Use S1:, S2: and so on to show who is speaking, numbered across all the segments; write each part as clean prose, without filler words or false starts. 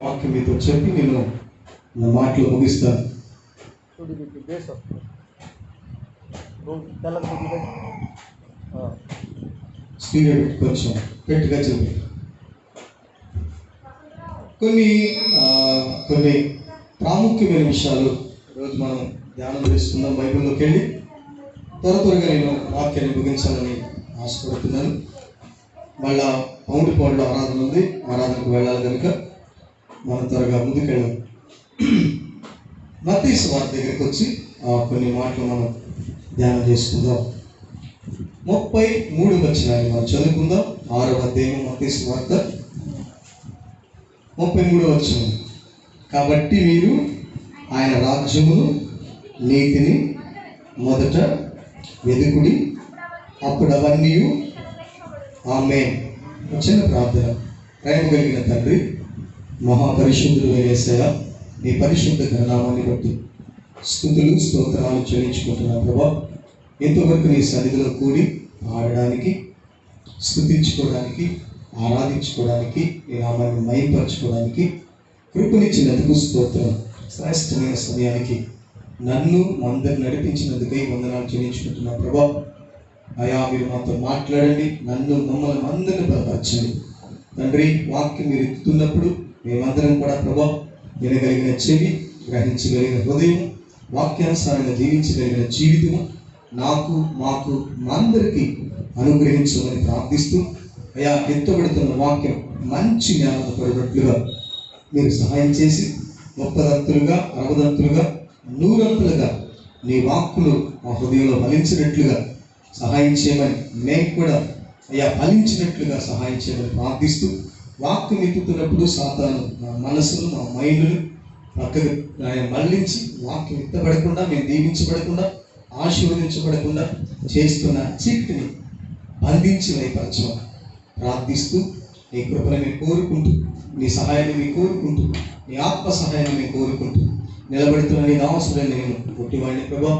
S1: వాక్యం మీతో చెప్పి నేను నా మాటలు ముగిస్తాను. స్పీడ్ కొంచెం గట్టిగా చెప్పి కొన్ని కొన్ని ప్రాముఖ్యమైన విషయాలు ఈరోజు మనం ధ్యానం చేసుకుందాం. బైబిల్లోకి వెళ్ళి త్వరగా నేను వాక్యాన్ని ముగించాలని ఆశపడుతున్నాను. మళ్ళా పౌండిపాడులో ఆరాధన ఉంది, ఆరాధనకు వెళ్ళాలి కనుక మనం త్వరగా ముందుకెళ్ళాం. మత్తయి సువార్త దగ్గరికి వచ్చి కొన్ని మాటలు మనం ధ్యానం చేసుకుందాం. 33 వచనాన్ని మనం చదువుకుందాం. 6వ అధ్యాయం మత్తయి సువార్త 33వ వచనం. కాబట్టి మీరు ఆయన రాజ్యమును నీతిని మొదట వెదుకుడి, అప్పుడు అవన్నీ. ఆమేన్. చిన్న ప్రార్థన. ప్రేమ కలిగిన తండ్రి, మహాపరిశుద్ధుడు యేసయ్య, నీ పరిశుద్ధ నామాన్ని బట్టి స్తుతులు స్తోత్రాలు చెల్లించుకుంటున్నా ప్రభా. ఎంతవరకు నీ సన్నిధిలో కూడి ఆడడానికి, స్తుతించుకోవడానికి, ఆరాధించుకోవడానికి, నీ నామాన్ని మహిమపరచుకోవడానికి కృపనిచ్చినందుకు స్తోత్రం. శ్రేష్టమైన సమయానికి నన్ను అందరిని నడిపించినందుకై వందనాలు చెల్లించుకుంటున్నా ప్రభా. అయా, మీరు మాతో మాట్లాడండి, మమ్మల్ని అందరిని బలపరచండి తండ్రి. వాక్యం మీరు ఎత్తుతున్నప్పుడు మేమందరం కూడా ప్రభా వినగలిగిన చెవి, గ్రహించగలిగిన హృదయం, వాక్యానుసారంగా జీవించగలిగిన జీవితము నాకు, మాకు, మా అందరికీ అనుగ్రహించమని ప్రార్థిస్తూ, అయా ఎత్తబడుతున్న వాక్యం మంచి జ్ఞానం పడినట్లుగా మీరు సహాయం చేసి 30 60 100 నీ వాక్కులు మా హృదయంలో ఫలించినట్లుగా సహాయం చేయమని, మేము కూడా అయ్యా ఫలించినట్లుగా సహాయం చేయమని ప్రార్థిస్తూ, వాక్యం ఎత్తుతున్నప్పుడు సాతాను మా మనసును, మా మైండ్ను పక్కకు మళ్ళించి వాక్యం ఎత్తబడకుండా, మేము దీవించబడకుండా, ఆశీర్వదించబడకుండా చేస్తున్న చీకటిని బంధించి వైపరచమని ప్రార్థిస్తూ, నీ కృపను మేము కోరుకుంటూ, నీ సహాయాన్ని మేము కోరుకుంటూ, నీ ఆత్మ సహాయాన్ని మేము కోరుకుంటూ నిలబడుతున్న నీ అవసరం నేను పుట్టివాడిని ప్రభా.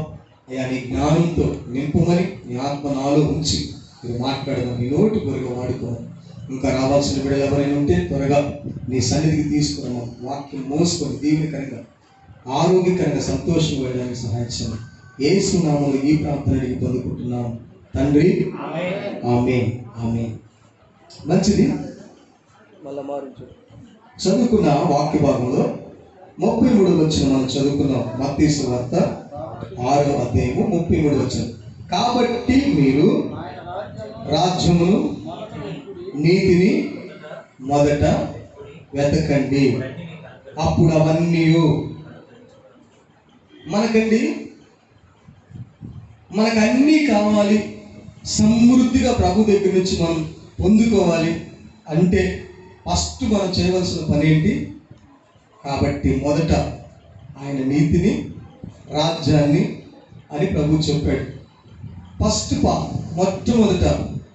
S1: అయ్యా, నీ జ్ఞానంతో నింపుమని, నీ ఆత్మ నాలో ఉంచి మీరు మాట్లాడమని, నీ నోటి కొరగా వాడుకోమని. ఇంకా రావాల్సిన బిడ్డలు ఎవరైనా ఉంటే త్వరగా నీ సన్నిధికి తీసుకున్నాము. వాక్యం మోసుకొని దీవెనకరంగా, ఆరోగ్యకరంగా, సంతోషంగా వెళ్ళడానికి సహాయం చేయండి. యేసు నామములో ఈ ప్రార్థన అడిగి పొందుకుంటున్నాము తండ్రి. ఆమేన్. ఆమేన్. మంచిది. చదువుకున్న వాక్య భాగంలో 33వ వచనం మనం చదువుకున్నాం. మత్తయి సువార్త 6వ అధ్యాయము 33వ వచనం. కాబట్టి మీరు రాజ్యమును నీతిని మొదట వెతకండి, అప్పుడు అవన్నీ. మనకు అన్నీ కావాలి, సమృద్ధిగా ప్రభు దగ్గర నుంచి మనం పొందుకోవాలి అంటే ఫస్ట్ మనం చేయవలసిన పని ఏంటి? కాబట్టి మొదట ఆయన నీతిని, రాజ్యాన్ని అని ప్రభు చెప్పాడు. మొట్టమొదట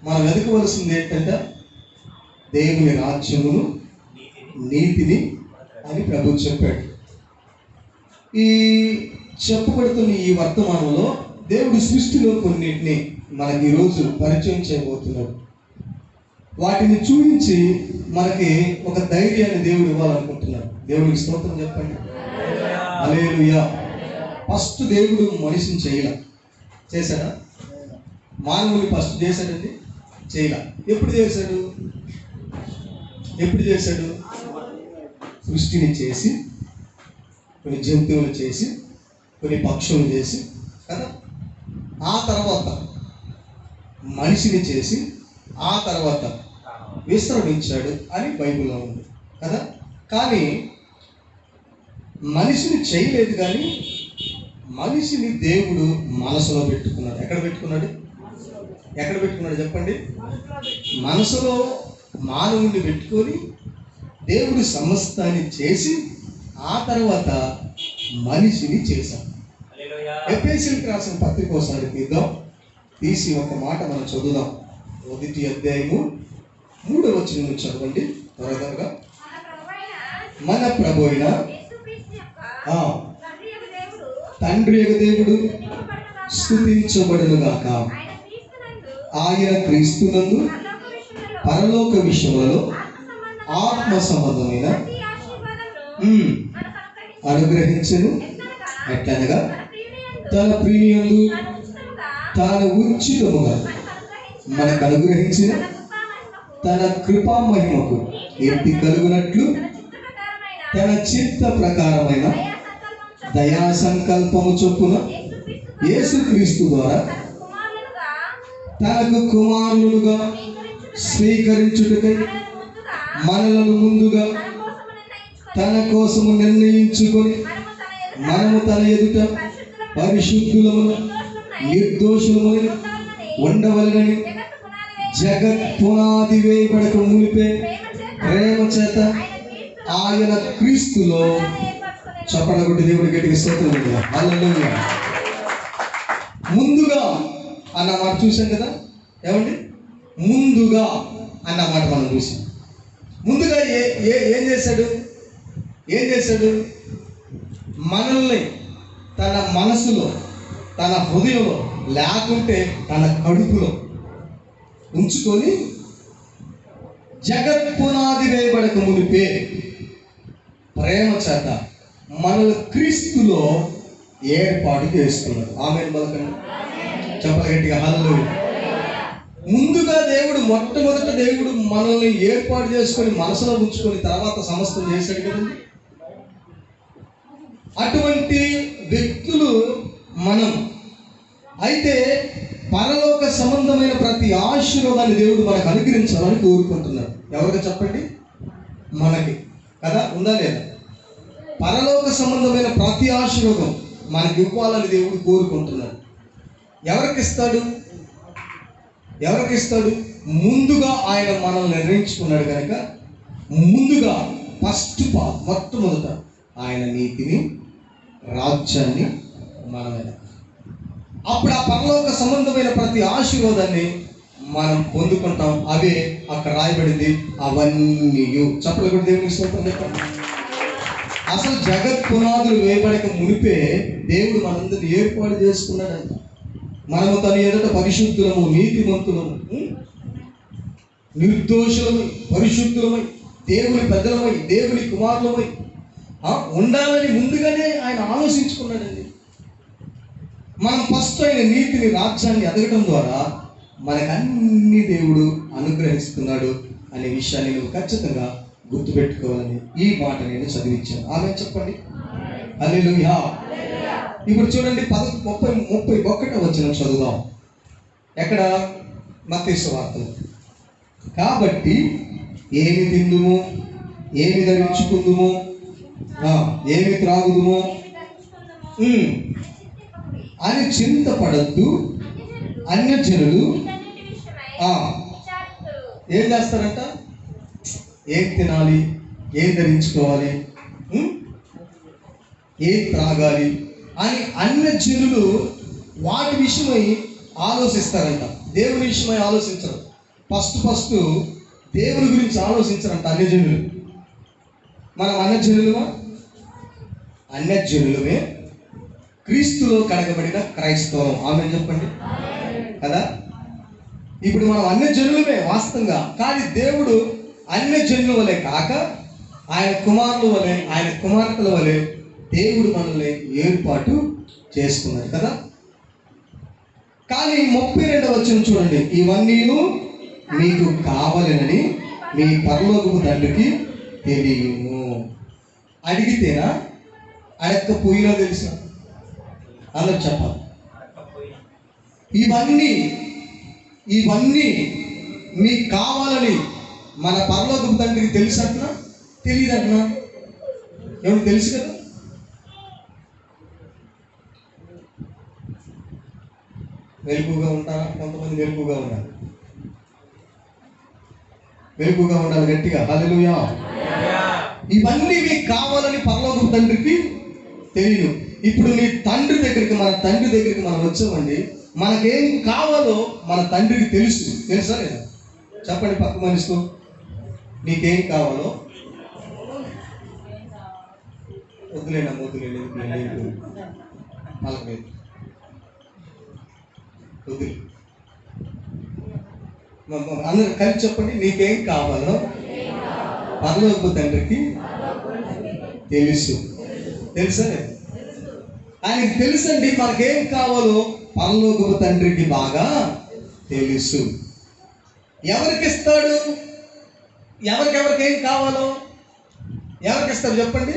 S1: మనం వెతకవలసింది ఏంటంటే దేవుని రాజ్యమును, నీతిని అని ప్రభు చెప్పాడు. ఈ చెప్పబడుతున్న ఈ వర్తమానంలో దేవుడి సృష్టిలో కొన్నిటిని మనకి ఈరోజు పరిచయం చేయబోతున్నాడు. వాటిని చూపించి మనకి ఒక ధైర్యాన్ని దేవుడు ఇవ్వాలనుకుంటున్నాడు. దేవుడికి స్తోత్రం చెప్పండి. హల్లెలూయా. ఫస్ట్ దేవుడు మనిషిని చేశాడా? మానవుని ఫస్ట్ చేశాడండి? చేయలా. ఎప్పుడు చేశాడు? సృష్టిని చేసి, కొన్ని జంతువులు చేసి, కొన్ని పక్షులు చేసి కదా. ఆ తర్వాత మనిషిని చేసి, ఆ తర్వాత విశ్రమించాడు అని బైబిల్లో ఉంది కదా. కానీ మనిషిని చేయలేదు, కానీ మనిషిని దేవుడు మనసులో పెట్టుకున్నాడు. ఎక్కడ పెట్టుకున్నాడు చెప్పండి? మనసులో మానవుడిని పెట్టుకొని దేవుడు సమస్తాన్ని చేసి ఆ తర్వాత మనిషిని చేశాడు. ఎఫెసీయులకు రాసిన పత్రిక ఒకసారి తీసి ఒక మాట మనం చదువుదాం. 1వ అధ్యాయము 3వ వచనం చదవండి త్వరగా. మన ప్రభు అయిన తండ్రి యొక్క దేవుడు స్తుతించబడును గాక. ఆయన క్రీస్తునందు పరలోక విషయములలో ఆత్మ సంబంధమైన అనుగ్రహించెను. ఎట్లనగా తన ప్రియయందు తాను ఉచితముగా మనకు అనుగ్రహించిన తన కృపా మహిమకు ఎత్తి కలుగునట్లు తన చిత్త ప్రకారమైన దయా సంకల్పము చొప్పున యేసుక్రీస్తు ద్వారా తనకు కుమారులుగా స్వీకరించుటకై మనలను ముందుగా తన కోసము నిర్ణయించుకొని మనము తన ఎదుట పరిశుద్ధులమును నిర్దోషులమును ఉండవలనని జగత్ పునాది వేయబడక మునిపే ప్రేమ చేత ఆయన క్రీస్తులో చప్పడగొట్టి దేవుడి గట్టిగా స్తోత్రం. హల్లెలూయా. ముందుగా అన్న మాట చూసాం కదా. ఏమండి? ముందుగా అన్న మాట మనం చూసాం. ముందుగా ఏం చేశాడు? మనల్ని తన మనసులో, తన హృదయంలో, లేకుంటే తన కడుపులో ఉంచుకొని జగత్ పునాది వేయబడక మునిపే ప్రేమ చేత మనల్ని క్రీస్తులో ఏర్పాటు చేసుకున్నాడు. ఆమేన్ పలకండి. చెప్పండి గట్టిగా హల్లెలూయా. ముందుగా మొట్టమొదట దేవుడు మనల్ని ఏర్పాటు చేసుకొని మనసులో ఉంచుకొని తర్వాత సమస్తం చేశాడు కదండి. అటువంటి వ్యక్తులు మనం. అయితే పరలోక సంబంధమైన ప్రతి ఆశీర్వాదాన్ని దేవుడు మనకు అనుగ్రహించాలని కోరుకుంటున్నాడు. ఎవరికి చెప్పండి? మనకి కదా. ఉందా లేదా? పరలోక సంబంధమైన ప్రతి ఆశీర్వాదం మనకి ఇవ్వాలని దేవుడు కోరుకుంటున్నాడు. ఎవరికి ఇస్తాడు? ముందుగా ఆయన మనల్ని నిర్ణయించుకున్నాడు కనుక ముందుగా మొట్టమొదట ఆయన నీతిని, రాజ్యాన్ని మనమైన, అప్పుడు ఆ పరలోక సంబంధమైన ప్రతి ఆశీర్వాదాన్ని మనం పొందుకుంటాం. అవే అక్కడ రాయబడింది. అవన్నీ చెప్పలు కూడా దేవునికి స్తోత్రం చెప్పండి. అసలు జగత్ పునాదులు వేయబడక మునిపే దేవుడు మనందరినీ ఏర్పాటు చేసుకున్నాడంట. మనము తన ఎదుట పరిశుద్ధులము, నీతిమంతులము, నిర్దోషులమై, పరిశుద్ధులమై, దేవుని పెద్దలమై, దేవుని కుమారులమై ఉండాలని ముందుగానే ఆయన ఆలోచించుకున్నాడండి. మనం ఫస్ట్ ఆయన నీతిని, రాజ్యాన్ని ఎదగటం ద్వారా మనకన్నీ దేవుడు అనుగ్రహిస్తున్నాడు అనే విషయాన్ని నువ్వు ఖచ్చితంగా గుర్తుపెట్టుకోవాలని ఈ మాట నేను చదివించాను. ఆమె చెప్పండి. హల్లెలూయా. ఇప్పుడు చూడండి 31 వచనం చదువుదాం. ఎక్కడ? మత్తయి సువార్తలో. కాబట్టి ఏమి తిందుము, ఏమి ధరించుకుందుము, ఏమి త్రాగుదుము అని చింతపడద్దు. అన్యజనులు ఏం చేస్తారంట? ఏం తినాలి, ఏం ధరించుకోవాలి, ఏం త్రాగాలి అని అన్యజనులు వాటి విషయమై ఆలోచిస్తారంట. దేవుని విషయమై ఆలోచించరు. ఫస్ట్ దేవుని గురించి ఆలోచించరంట అన్యజనులు. మనం అన్యజనులమే క్రీస్తులో కడగబడిన క్రైస్తవం. ఆమె చెప్పండి కదా. ఇప్పుడు మనం అన్యజనులమే వాస్తవంగా, కానీ దేవుడు అన్యజనుల వలె కాక ఆయన కుమారుల వలె, ఆయన కుమార్తెల వలె దేవుడు మనల్ని ఏర్పాటు చేసుకున్నాడు కదా. కానీ 32వ వచనం చూడండి. ఇవన్నీ మీకు కావాలని మీ పరలోకపు తండ్రికి తెలియను. అడిగితేనా, అడగకపోయినా తెలుసా? అందరూ చెప్పాలి. ఇవన్నీ మీకు కావాలని మన పరలోకపు తండ్రికి తెలుసంటున్నా, తెలియదంటున్నా? ఎవరు తెలుసు కదా. వెలుగుగా ఉంటారా? కొంతమంది వెలుగుగా ఉన్నారు. వెలుగుగా ఉండాలి గట్టిగా. హల్లెలూయా. ఇవన్నీ మీకు కావాలని పరలోకపు తండ్రికి తెలియదు. ఇప్పుడు మీ తండ్రి దగ్గరికి, మన తండ్రి దగ్గరికి మనం వచ్చామండి. మనకేం కావాలో మన తండ్రికి తెలుసా లేదా? చెప్పండి పక్క మనిషితో, నీకేం కావాలో. వద్దులేనా పలకలేదు, వద్దు. అందరూ కలిసి చెప్పండి. నీకేం కావాలో పరలోకపు తండ్రికి తెలుసు. తెలుసా? ఆయనకి తెలుసండి మనకేం కావాలో పరలోకపు తండ్రికి బాగా తెలుసు. ఎవరికి ఇస్తాడు? ఎవరికెవరికి ఏం కావాలో ఎవరికి ఇస్తాడు చెప్పండి?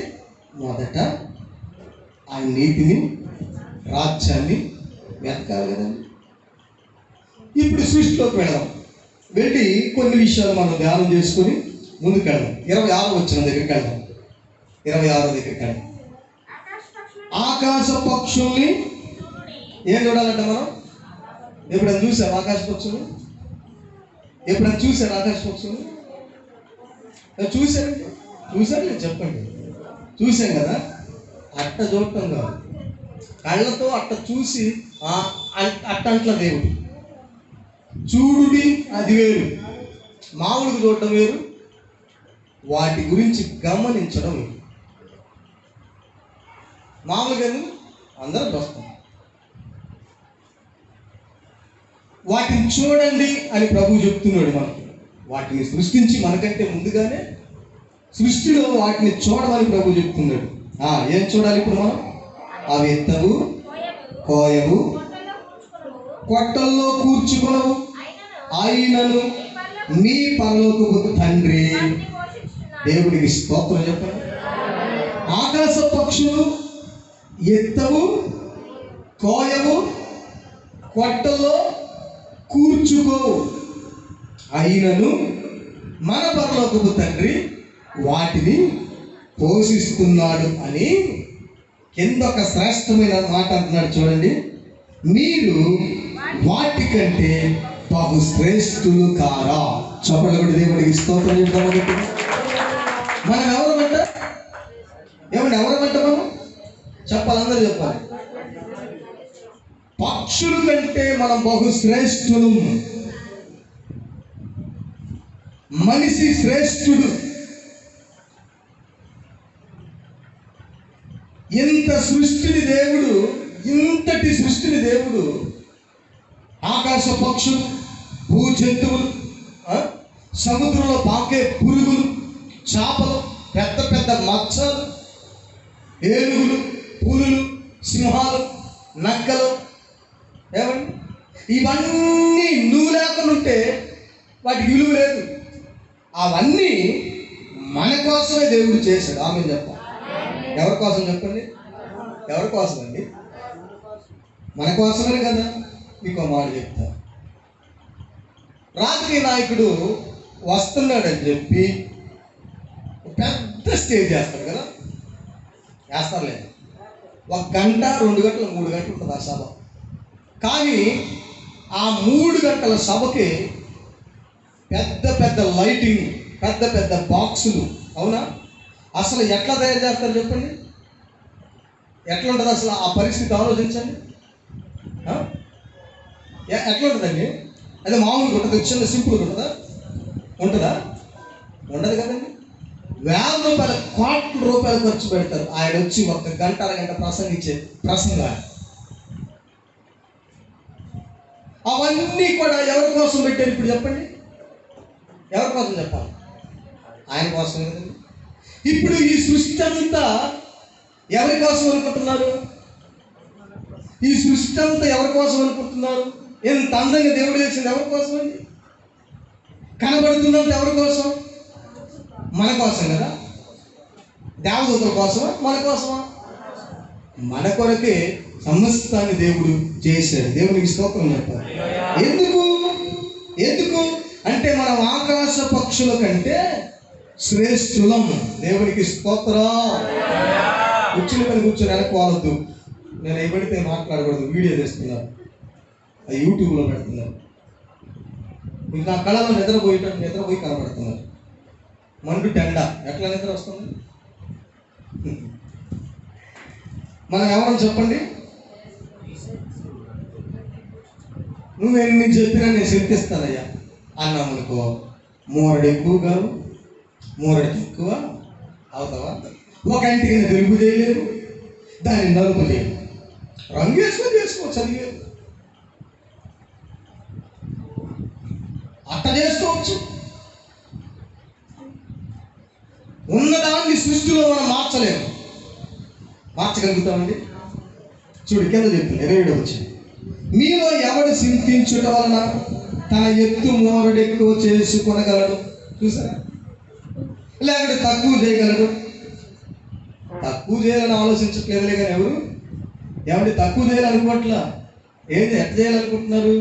S1: మొదట ఆయన నీతిని, రాజ్యాన్ని వెతకాలి కదండి. ఇప్పుడు సృష్టిలోకి వెళదాం. వెళ్ళి కొన్ని విషయాలు మనం ధ్యానం చేసుకొని ముందుకు వెళ్దాం. 26వ వచనం దగ్గరికి వెళ్దాం. 26వ దగ్గరికి వెళ్దాం. ఆకాశ పక్షుల్ని ఏం చూడాలంటే మనం ఎప్పుడైనా చూసాం ఆకాశ పక్షులు? ఎప్పుడైనా చూసారు ఆకాశ పక్షులు? చూసారు లేదు చెప్పండి. చూసాం కదా. అట్ట చూడటం కాదు, కళ్ళతో అట్ట చూసి అట్టంట్ల దేవుడు చూడుడి అది వేరు, మామూలుగా చూడటం వేరు, వాటి గురించి గమనించడం వేరు. మామూలుగా అందరం చూస్తాం. వాటిని చూడండి అని ప్రభువు చెప్తున్నాడు మనకు. వాటిని సృష్టించి మనకంటే ముందుగానే సృష్టిలో వాటిని చూడమని ప్రభువు చెప్తున్నాడు. ఏం చూడాలి ఇప్పుడు మనం? అవి ఎత్తవు, కోయవు, కొట్టల్లో కూర్చుకొనవు, ఆయనను మీ పరలోకపు తండ్రి దేవుడికి స్తోత్రం చెప్పండి. ఆకాశ పక్షులు ఎత్తవు, కోయవు, కొట్టలో కూర్చుకో, అయినను మన పరలోకపు తండ్రి వాటిని పోషిస్తున్నాడు అని కింద ఒక శ్రేష్టమైన మాట అంటున్నాడు చూడండి. మీరు వాటికంటే బహు శ్రేష్ఠులు కారా? చప్పట్లు కొట్టి దేవుడికి స్తోత్రం చెప్తాము. మనం ఎవరమంట? ఎవరమంట మనం? చెప్పాలి, అందరూ చెప్పాలి. పక్షుల కంటే మనం బహు శ్రేష్ఠులు. మనిషి శ్రేష్ఠుడు. ఇంతటి సృష్టిని దేవుడు ఆకాశ పక్షులు, భూ జంతువులు, సముద్రంలో పాకే పురుగులు, చేపలు, పెద్ద పెద్ద మత్స్యాలు, ఏనుగులు, పులులు, సింహాలు, నక్కలు, ఏమండి ఇవన్నీ నువ్వు లేకుండా ఉంటే వాటికి విలువ లేదు. అవన్నీ మన కోసమే దేవుడు చేశాడు. ఆమె చెప్పాలి. ఎవరి కోసం చెప్పండి? ఎవరి కోసం అండి? మన కోసమే కదా. మీకు మాట చెప్తా. రాజకీయ నాయకుడు వస్తున్నాడని చెప్పి పెద్ద స్టేజ్ చేస్తాడు కదా. వేస్తారులేదు. 1 గంట, 2 గంటలు, 3 గంటలు ఉంటుంది ఆ సభ. కానీ ఆ 3 గంటల సభకి పెద్ద పెద్ద లైటింగ్, పెద్ద పెద్ద బాక్సులు. అవునా? అసలు ఎట్లా తయారు చేస్తారు చెప్పండి? ఎట్లా ఉంటుంది అసలు ఆ పరిస్థితి? ఆలోచించండి. ఎట్లా ఉంటుందండి? అదే మామూలుగా ఉంటుంది, చిన్న సింపుల్గా ఉంటుందా? ఉండదు కదండి. వేల రూపాయలు, కోట్ల రూపాయలు ఖర్చు పెడతారు. ఆయన వచ్చి 1 గంట, అరగంట ప్రసంగించే ప్రసంగాలు. అవన్నీ కూడా ఎవరి కోసం పెట్టారు ఇప్పుడు చెప్పండి? ఎవరి కోసం చెప్పాలి? ఆయన కోసం కదండి. ఇప్పుడు ఈ సృష్టి అంతా ఎవరి కోసం అనుకుంటున్నారు? ఈ సృష్టి అంతా ఎవరి కోసం అనుకుంటున్నారు? ఎంత అందంగా దేవుడు చేసింది ఎవరి కోసం అండి? కనబడుతుందంటే ఎవరి కోసం? మన కోసం కదా. దేవదూతల కోసమా? మన కోసమా? మన కొరకే సమస్తాన్ని దేవుడు చేశాడు. దేవునికి స్తోత్రం చెప్పాలి. ఎందుకు అంటే మనం ఆకాశ పక్షుల కంటే శ్రేష్ఠులం. దేవునికి స్తోత్రం. కూర్చుని పని కూర్చొని వెనక్కోవద్దు. నేను ఎవరితే మాట్లాడకూడదు. వీడియో చేస్తున్నారు, అది యూట్యూబ్లో పెడుతున్నారు. ఇంకా నా కళలో నిద్రపోయి కనబడుతున్నారు. మండు టెండ ఎట్లా నిద్ర వస్తుంది? మనం ఎవరని చెప్పండి? నువ్వెన్ని చెప్పినా నేను చింతిస్తానయ్యా అన్నామనుకో, మూరడు ఎక్కువ కాదు, మూరడు ఎక్కువ అవుతావా? ఒక ఇంటికి నేను తెలుగు చేయలేదు, దాన్ని నలుపు లేదు, రంగు వేసుకొని చేసుకో, చదివేది అట్ట చేసుకోవచ్చు. ఉన్నదాన్ని సృష్టిలో మనం మార్చలేము. మార్చగలుగుతామండి? చూడు కింద చెప్తుంది 27 వచ్చి, మీలో ఎవడు చింతించుట వలన తన ఎత్తు మోరడు ఎక్కువ చేసుకొనగలడు? చూసారా? లేకపోతే తక్కువ చేయగలడు. తక్కువ చేయాలని ఆలోచించట్లేదులే కానీ ఎవరి తక్కువ చేయాలనుకోవట్లా. ఏది ఎట్లా చేయాలనుకుంటున్నారు?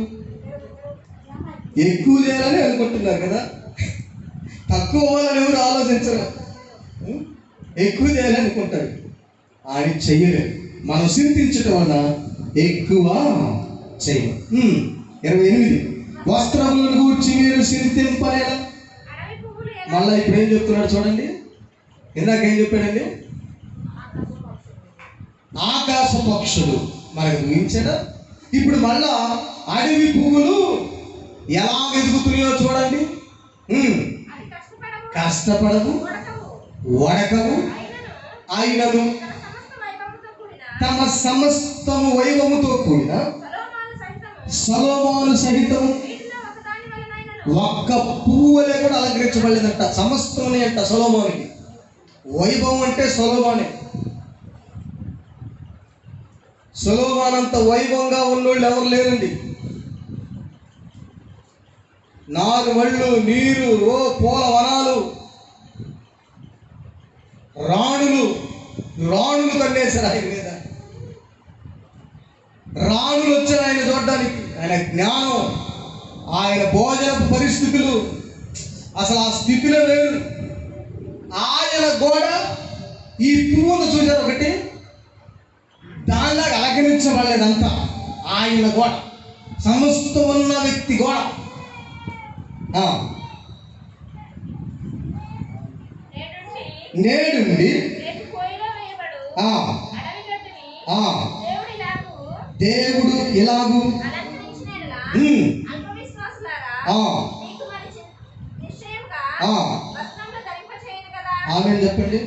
S1: ఎక్కువ చేయాలని అనుకుంటున్నారు కదా. తక్కువ అవ్వాలని ఎవరు ఆలోచించరు, ఎక్కువ చేయాలనుకుంటారు. ఆయన చెయ్యలేదు. మనం చింతించటం వలన ఎక్కువ చేయడం. 28, వస్త్రములను గూర్చి మీరు చింతింపలేదా? మళ్ళీ ఇప్పుడు ఏం చెప్తున్నాడు చూడండి. ఇందాక ఏం చెప్పాడండి? ఆకాశ పక్షులు మనకు ఊహించాడా? ఇప్పుడు మళ్ళా అడవి పువ్వులు ఎలా వెతుకుతున్నాయో చూడండి. కష్టపడవు, వడకవు, అయినను తమ సమస్తము వైభవముతో కూడిన సొలొమోను సహితము ఒక్క పువ్వులే కూడా అలంకరించబడలేదంట. సమస్తమే అంట సొలొమోనుకి. వైభవం అంటే సొలొమోనే. సొలొమోనంత వైభవంగా ఉన్నోళ్ళు ఎవరు లేరండి. 4 మళ్ళు నీరు, పూల వనాలు, రాణులు కన్నేశారు ఆయన మీద. రాణులు వచ్చారు ఆయన చూడడానికి. ఆయన జ్ఞానం, ఆయన భోజనపు పరిస్థితులు అసలు ఆ స్థితిలో లేరు. ఆయన గోడ ఈ పువ్వును చూశారు ఒకటి, దానిలాగా అలంకరించబడలేదంతా. ఆయన గోడ సమస్తం ఉన్న వ్యక్తి గోడ. నేడుండి దేవుడు ఇలాగూ ఆమె చెప్పండి.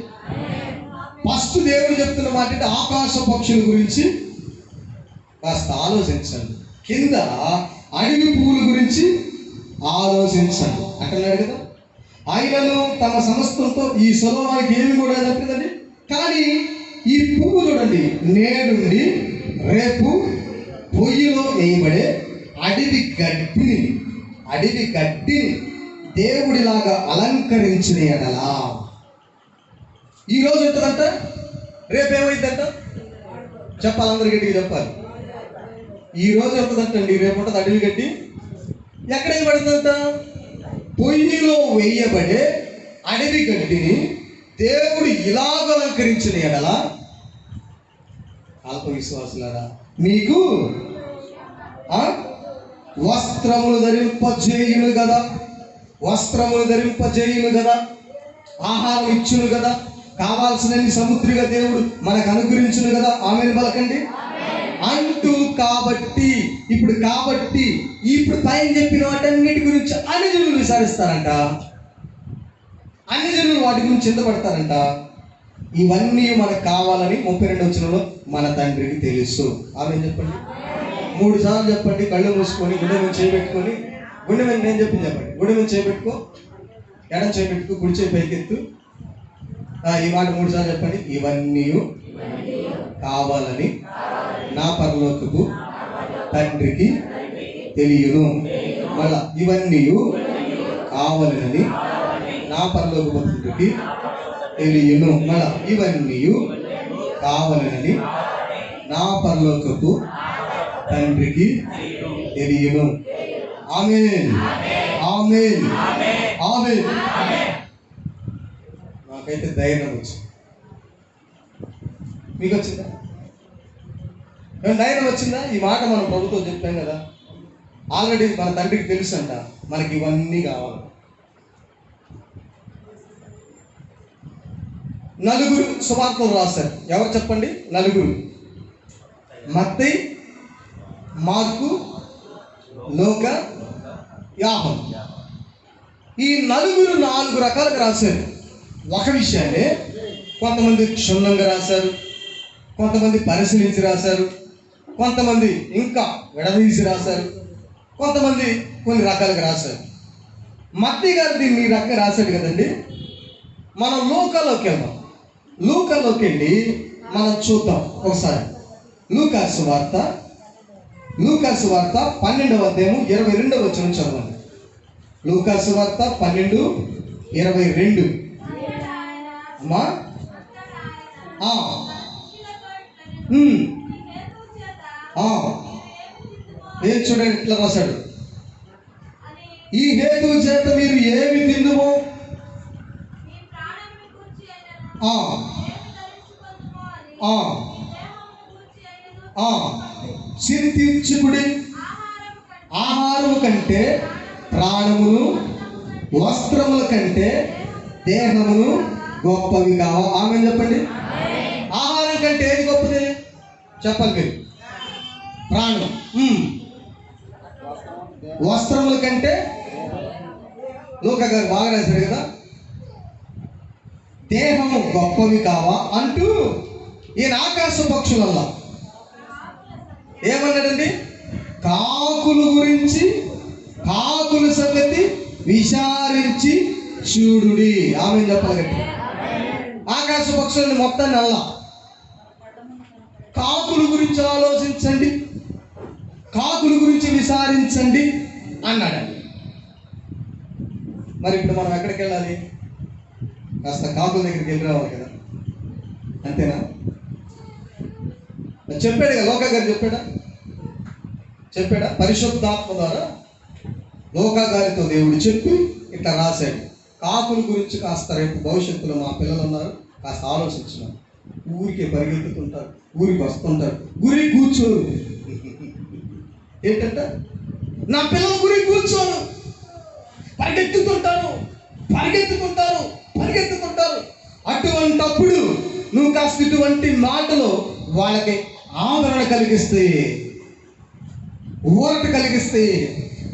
S1: ఫస్ట్ దేవుడు చెప్తున్న మాట అంటే ఆకాశ పక్షుల గురించి కాస్త ఆలోచించండి. కింద అడవి పువ్వుల గురించి ఆలోచించండి అంటున్నాడు కదా. ఆయనను తమ సమస్తంతో ఈ సొలొమోనుకి ఏమి కూడా చెప్తుందండి. కానీ ఈ పువ్వు చూడండి, నేడుండి రేపు పొయ్యిలో వేయబడే అడవి గడ్డిని దేవుడిలాగా అలంకరించిన ఎడలా ఈరోజు ఉంటుందంట, రేపు ఏమైందంట చెప్పాలి. అందరి గట్టిగా చెప్పాలి. ఈరోజు ఉంటుందంటండి, రేపు ఉంటుంది అడవి గడ్డి. ఎక్కడ వేయబడుతుందంట? పొయ్యిలో వేయబడే అడవి గడ్డిని దేవుడు ఇలాగ అలంకరించిన ఎడల అల్ప విశ్వాసులారా మీకు వస్త్రములు ధరింపజేయును కదా, ఆహారం ఇచ్చును కదా, కావాల్సినన్ని సముద్రిగా దేవుడు మనకు అనుగ్రహించును కదా. ఆమేన్ పలకండి అంటూ. కాబట్టి ఇప్పుడు పైన చెప్పిన వాటన్నిటి గురించి అన్ని జనులు విచారిస్తారంట. అన్ని జనులు వాటి గురించి చింతపడతారంట. ఇవన్నీ మనకు కావాలని 32వ వచనంలో మన తండ్రికి తెలుసు. ఆమేన్ చెప్పండి. 3 సార్లు చెప్పండి. కళ్ళు మూసుకొని గుండె మీద చేయబెట్టుకొని, గుండె మీద నేను చెప్పింది చెప్పండి. గుండె మీద చేయబెట్టుకో, ఎడం చేయబెట్టుకో, కుడి చేయి పైకెత్తు. ఈ మాట 3 సార్లు చెప్పండి. ఇవన్నీ కావాలని నా పరలోకపు తండ్రికి తెలియను. మళ్ళా ఇవన్నీ కావాలని నా పరలోకపు తండ్రికి తెలియను. మళ్ళా ఇవన్నీ కావాలని నా పరలోకపు తండ్రికి తెలియను. ఆమేన్, ఆమేన్, ఆమేన్. నాకైతే ధైర్యం వచ్చింది. మీకు వచ్చిందా? ధైర్యం వచ్చిందా? ఈ మాట మనం ప్రభుత్వం చెప్పాం కదా. ఆల్రెడీ మన తండ్రికి తెలుసు అంట మనకి ఇవన్నీ కావాలి. 4 సువార్తలు రాశారు. ఎవరు చెప్పండి? 4. మత్తయి, మార్కు, లూకా, యోహాను. ఈ 4 రకాలుగా రాశారు ఒక విషయాన్ని. కొంతమంది క్షుణ్ణంగా రాశారు, కొంతమంది పరిశీలించి రాశారు, కొంతమంది ఇంకా విడదీసి రాశారు, కొంతమంది కొన్ని రకాలుగా రాశారు. మత్తయి గారు దీన్ని ఈ రకంగా రాశాడు కదండి. మనం లూకాలోకి వెళ్దాం. లూకాలోకి వెళ్ళి మనం చూద్దాం ఒకసారి. లూకాసు వార్త 12వ అధ్యాయం 22వ వచనం చదవండి. లూకాసు వార్త 12:22. అమ్మా ఏం చూడండి, ఇట్లా రాశాడు. ఈ హేతు చేత మీరు ఏమి తిందుమో చింతించుకుడి. ఆహారము కంటే ప్రాణమును, వస్త్రముల కంటే దేహమును గొప్పవి కావా. ఆమె చెప్పండి. ఆహారం కంటే ఏది గొప్పది చెప్పండి మీరు? ప్రాణం. వస్త్రముల కంటే లూకా గారు బాగా రాశాడు కదా, దేహము గొప్పవి కావా అంటూ ఈయన ఆకాశ పక్షులల్లా ఏమన్నాడండి? కాకుల గురించి, కాకుల సంగతి విచారించి చూడుడి. ఆమె చెప్పాలి. ఆకాశ పక్షులని మొత్తాన్ని అల్లా కాకుల గురించి ఆలోచించండి, కాకుల గురించి విచారించండి అన్నాడండి. మరి ఇప్పుడు మనం ఎక్కడికి వెళ్ళాలి? కాస్త కాకుల దగ్గరికి వెళ్ళి రావాలి కదా, అంతేనా? చెప్పాడు కదా, లోకా గారు చెప్పాడా? పరిశుద్ధాత్మ ద్వారా లోకా గారితో దేవుడు చెప్పి ఇట్లా రాశాడు. కాకుల గురించి కాస్త రేపు భవిష్యత్తులో మా పిల్లలు ఉన్నారు, కాస్త ఆలోచించున్నారు. ఊరికే పరిగెత్తుతుంటారు, ఊరికి వస్తుంటారు, గురి కూర్చోరు. ఏంటంట? నా పిల్లలు గురి కూర్చోరు, పరిగెత్తుతుంటారు. అటువంటప్పుడు నువ్వు కాస్త ఇటువంటి మాటలు వాళ్ళకి ఆదరణ కలిగిస్తాయి, ఊరట కలిగిస్తాయి,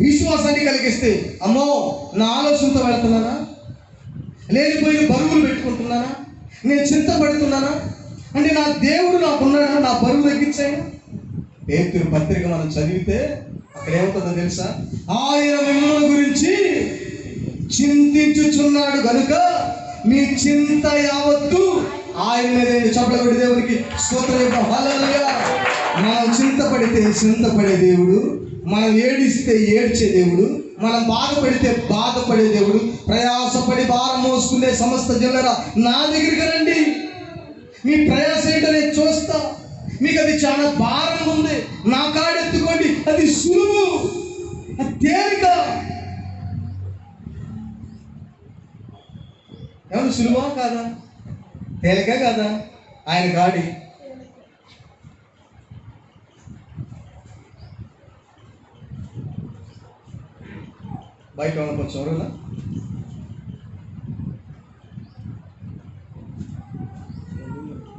S1: విశ్వాసాన్ని కలిగిస్తాయి. అమ్మో, నా ఆలోచనతో వెళ్తున్నానా, లేనిపోయిన బరువులు పెట్టుకుంటున్నానా, నేను చింతపడుతున్నానా అంటే నా దేవుడు నాకున్నాడా, నా బరువు తగ్గించాను. పేతురు పత్రిక మనం చదివితే అక్కడ ఏమవుతుందో తెలుసా? ఆయన మిమ్మల్ని గురించి చింతించుచున్నాడు కనుక మీ చింత యావత్తు ఆయన మీద. చప్పట్లు దేవునికి స్తోత్రం. హల్లెలూయా. మనం చింతపడే దేవుడు, మనం ఏడిస్తే ఏడ్చే దేవుడు, మనం బాధపడితే బాధపడే దేవుడు. ప్రయాసపడి భారం మోసుకునే సమస్త జనులారా నా దగ్గరికి రండి, మీ ప్రయాస ఏంటో నేను చూస్తా. మీకు అది చాలా భారం ఉంది, నా కాడెత్తుకోండి, అది సులువు, అది తేలిక. ఎవరు సులువా కాదా? తేలిక కాదా? ఆయన గాడి. బయట కొంచెం ఎవరున్నా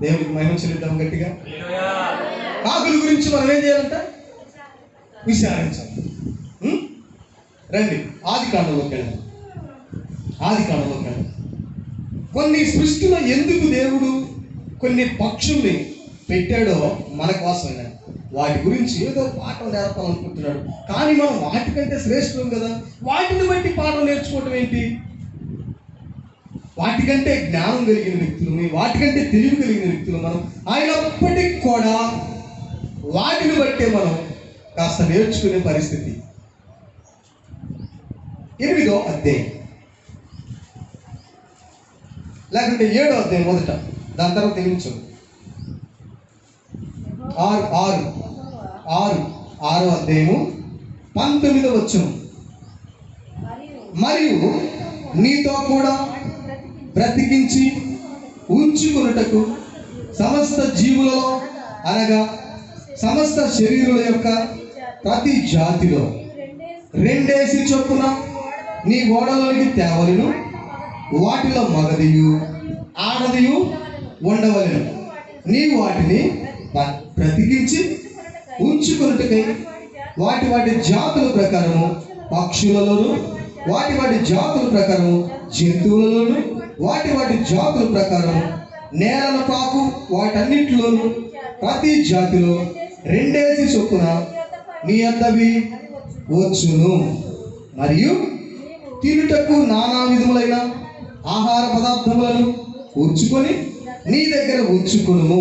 S1: దేవుడికి మహిమ చెల్లిద్దాం గట్టిగా. కాకుల గురించి మనం ఏం చేయాలంట? విచారించాలి. రండి ఆదికాండంలోకి వెళ్దాం. కొన్ని సృష్టిలో ఎందుకు దేవుడు కొన్ని పక్షుల్ని పెట్టాడో మన కోసమే. వాటి గురించి ఏదో పాఠం నేర్పాలనుకుంటున్నాడు, కానీ మనం వాటికంటే శ్రేష్టం కదా. వాటిని బట్టి పాఠం నేర్చుకోవటం ఏంటి? వాటికంటే జ్ఞానం కలిగిన వ్యక్తులు, వాటికంటే తెలివి కలిగిన వ్యక్తులు మనం. అయినప్పటికీ కూడా వాటిని బట్టే మనం కాస్త నేర్చుకునే పరిస్థితి. 8వ అధ్యాయం లేకుంటే 7వ అధ్యాయం మొదట, దాని తర్వాత తెగించు. 6వ అధ్యాయము 19వ వచనం. మరియు నీతో కూడా బ్రతికించి ఉంచుకొనుటకు సమస్త జీవులలో అనగా సమస్త శరీరుల యొక్క ప్రతి జాతిలో 2 చొప్పున నీ ఓడలోనికి తేవలను, వాటిలో మగదియు ఆడదియు ఉండవలెను. నీ వాటిని బ్రతికించి ఉంచుకొనుటకై వాటి జాతుల ప్రకారము పక్షులలోను, వాటి జాతుల ప్రకారము జంతువులలోను, వాటి జాతుల ప్రకారం నేలను పాకు వాటన్నిటిలోను ప్రతి జాతిలో 2 చొప్పున నీ యొద్దవి వచ్చును. మరియు తినుటకు నానా విధములైన ఆహార పదార్థములను కూర్చుకొని నీ దగ్గర ఉంచుకును,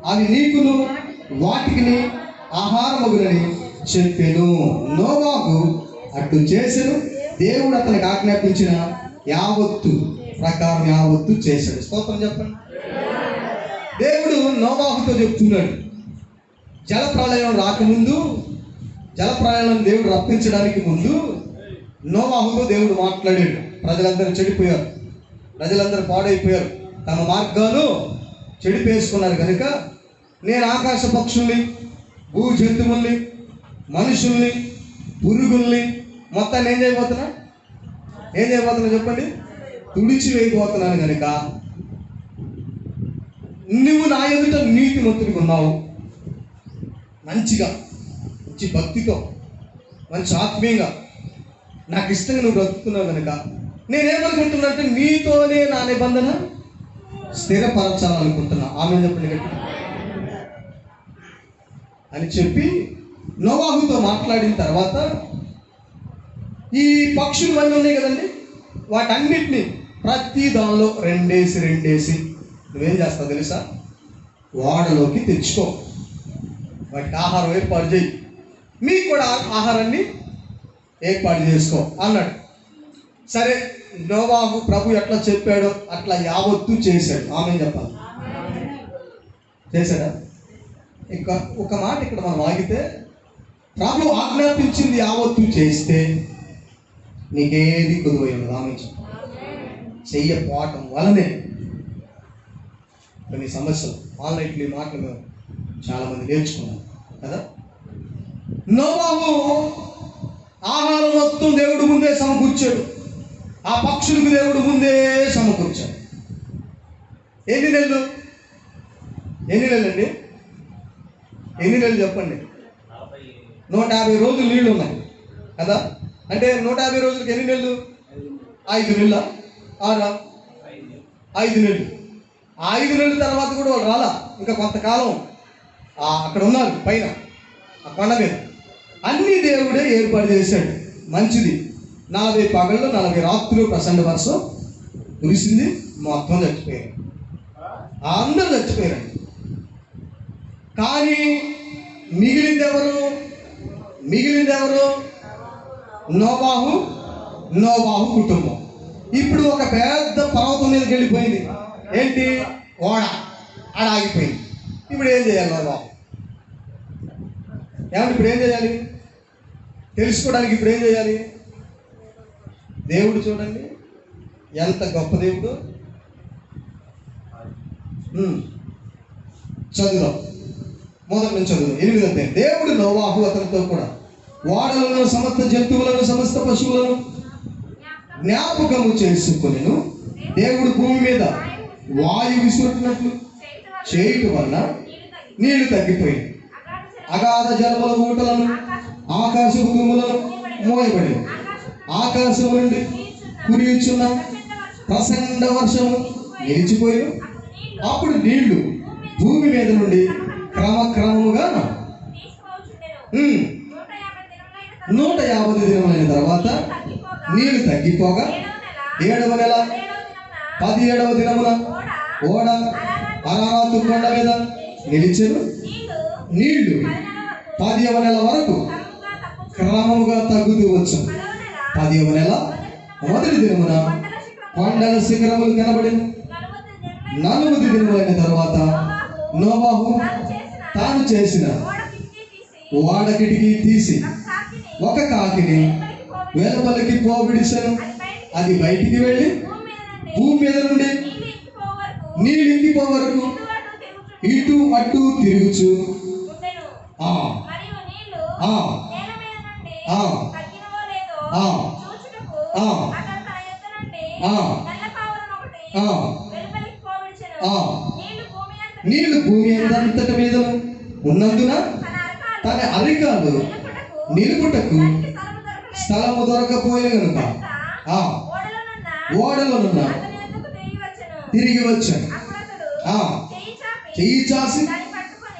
S1: అవి నీకును వాటికి ఆహారమగునని చెప్పెను. నోవాహు అట్లు చేసెను. దేవుడు అతనికి ఆజ్ఞాపించిన యావత్తు ప్రకారం యావత్తు చేశాడు. స్తోత్రం చెప్పండి. దేవుడు నోవాహుతో చెప్తున్నాడు, జలప్రళయం రాకముందు, జలప్రళయం దేవుడు రప్పించడానికి ముందు నోవాహుతో దేవుడు మాట్లాడాడు. ప్రజలందరూ చెడిపోయారు, ప్రజలందరూ పాడైపోయారు, తమ మార్గాలు చెడిపేసుకున్నారు కనుక నేను ఆకాశ పక్షుల్ని, భూ జంతువుల్ని, మనుషుల్ని, పురుగుల్ని మొత్తాన్ని ఏం చేయబోతున్నా చెప్పండి, తుడిచి వేయబోతున్నాను కనుక నువ్వు నా ఎదుట నీతిమంతుడిగా ఉన్నావు, మంచి భక్తితో, మంచి ఆత్మీయంగా నాకు ఇష్టంగా నువ్వు బ్రతుకుతున్నావు కనుక నేనేమనుకుంటున్నానంటే నీతోనే నా నిబంధన స్థిరపరచాలనుకుంటున్నా. ఆమె చెప్పండి గట్టి అని చెప్పి నోవాహుతో మాట్లాడిన తర్వాత ఈ పక్షులు అన్నీ ఉన్నాయి కదండి, వాటన్నిటిని ప్రతి దానిలో రెండేసి నువ్వేం చేస్తావు తెలుసా, ఓడలోకి తెచ్చుకో, వాటికి ఆహారం ఏర్పాటు చేయి, మీకు కూడా ఆహారాన్ని ఏర్పాటు చేసుకో అన్నాడు. సరే, నోవాహు ప్రభు ఎట్లా చెప్పాడో అట్లా యావత్తు చేశాడు. ఆమె చెప్పాలి, చేశాడా? ఇంకా ఒక మాట ఇక్కడ మనం ఆగితే, ప్రభు ఆజ్ఞాపించింది యావత్తు చేస్తే నీకేది కుదువై ఉండదు. ఆమె చెయ్యపోవటం వలనే కొన్ని సమస్యలు, ఆన్లైన్లో ఈ మాటలు మేము చాలామంది నేర్చుకున్నాం కదా. నోవాహు ఆహారం మొత్తం దేవుడు ముందే సమకూర్చాడు, ఆ పక్షులకు దేవుడు ముందే సమకూర్చాడు. ఎన్ని నెలలు అండి? ఎన్ని నెలలు చెప్పండి? 150 రోజులు నీళ్ళు ఉన్నాయి కదా. అంటే 150 రోజులకి ఎన్ని నెలలు? 5 నెలల 5 నెలలు. 5 నెలల తర్వాత కూడా వాళ్ళు రాలా, ఇంకా కొంతకాలం అక్కడ ఉన్నారు పైన ఆ కొండ మీద. అన్ని దేవుడే ఏర్పాటు చేశాడు. మంచిది. 40 పగళ్ళు 40 రాత్రులు ప్రచండ వర్షం కురిసింది, మొత్తం చచ్చిపోయారు, అందరూ చచ్చిపోయారు. కానీ మిగిలింది ఎవరు? నోవాహు కుటుంబం. ఇప్పుడు ఒక పెద్ద పర్వతం మీదకి వెళ్ళిపోయింది. ఏంటి? ఓడ ఆగిపోయింది. ఇప్పుడు ఏం చేయాలి నోవాహు? ఏమంటే ఇప్పుడు ఏం చేయాలి తెలుసుకోవడానికి? ఇప్పుడు ఏం చేయాలి? దేవుడు చూడండి ఎంత గొప్ప దేవుడు. చదువు మొదటి నుంచి చదువు 8. దేవుడు నోవాహు అతనితో కూడా ఓడలను, సమస్త జంతువులను, సమస్త పశువులను జ్ఞాపకము చేసుకొనెను. దేవుడు భూమి మీద వాయువు విసురుతున్నట్లు చేయటం వల్ల నీళ్లు తగ్గిపోయింది. అగాధ జలముల ఊటలను, ఆకాశపు తుమ్ములను మోయబడి ఆకాశం నుండి కురియుచున్న ప్రచండ వర్షము నిలిచిపోయి అప్పుడు నీళ్లు భూమి మీద నుండి క్రమక్రమముగా 150 దినములైన తర్వాత నీళ్లు తగ్గిపోగా 7వ నెల 17వ దినమున ఓడ అరారాతు కొండ మీద నిలిచెను. నీళ్లు 10వ నెల వరకు క్రమముగా తగ్గుతూ వచ్చాను. 10వ నెల మొదటి దినమున కొండల శిఖరములు కనబడిన 40 దినములైన తర్వాత నోవాహు తాను చేసిన ఓడ కిటికీ తీసి ఒక కాకిని వెలుపలికి పోవిడిసెను. అది బయటికి వెళ్ళి భూమి మీద నుండి నీళ్ళు ఇంకిపో వరకు ఇటు అటు తిరుగుచు నీళ్లు భూమి అంతటి మీద ఉన్నందున తన అరికాలు నిలుపుటకు స్థలము దొరకపోయే కనుక ఓడలోనున్న తిరిగి వచ్చాను. చెయ్యి చాసి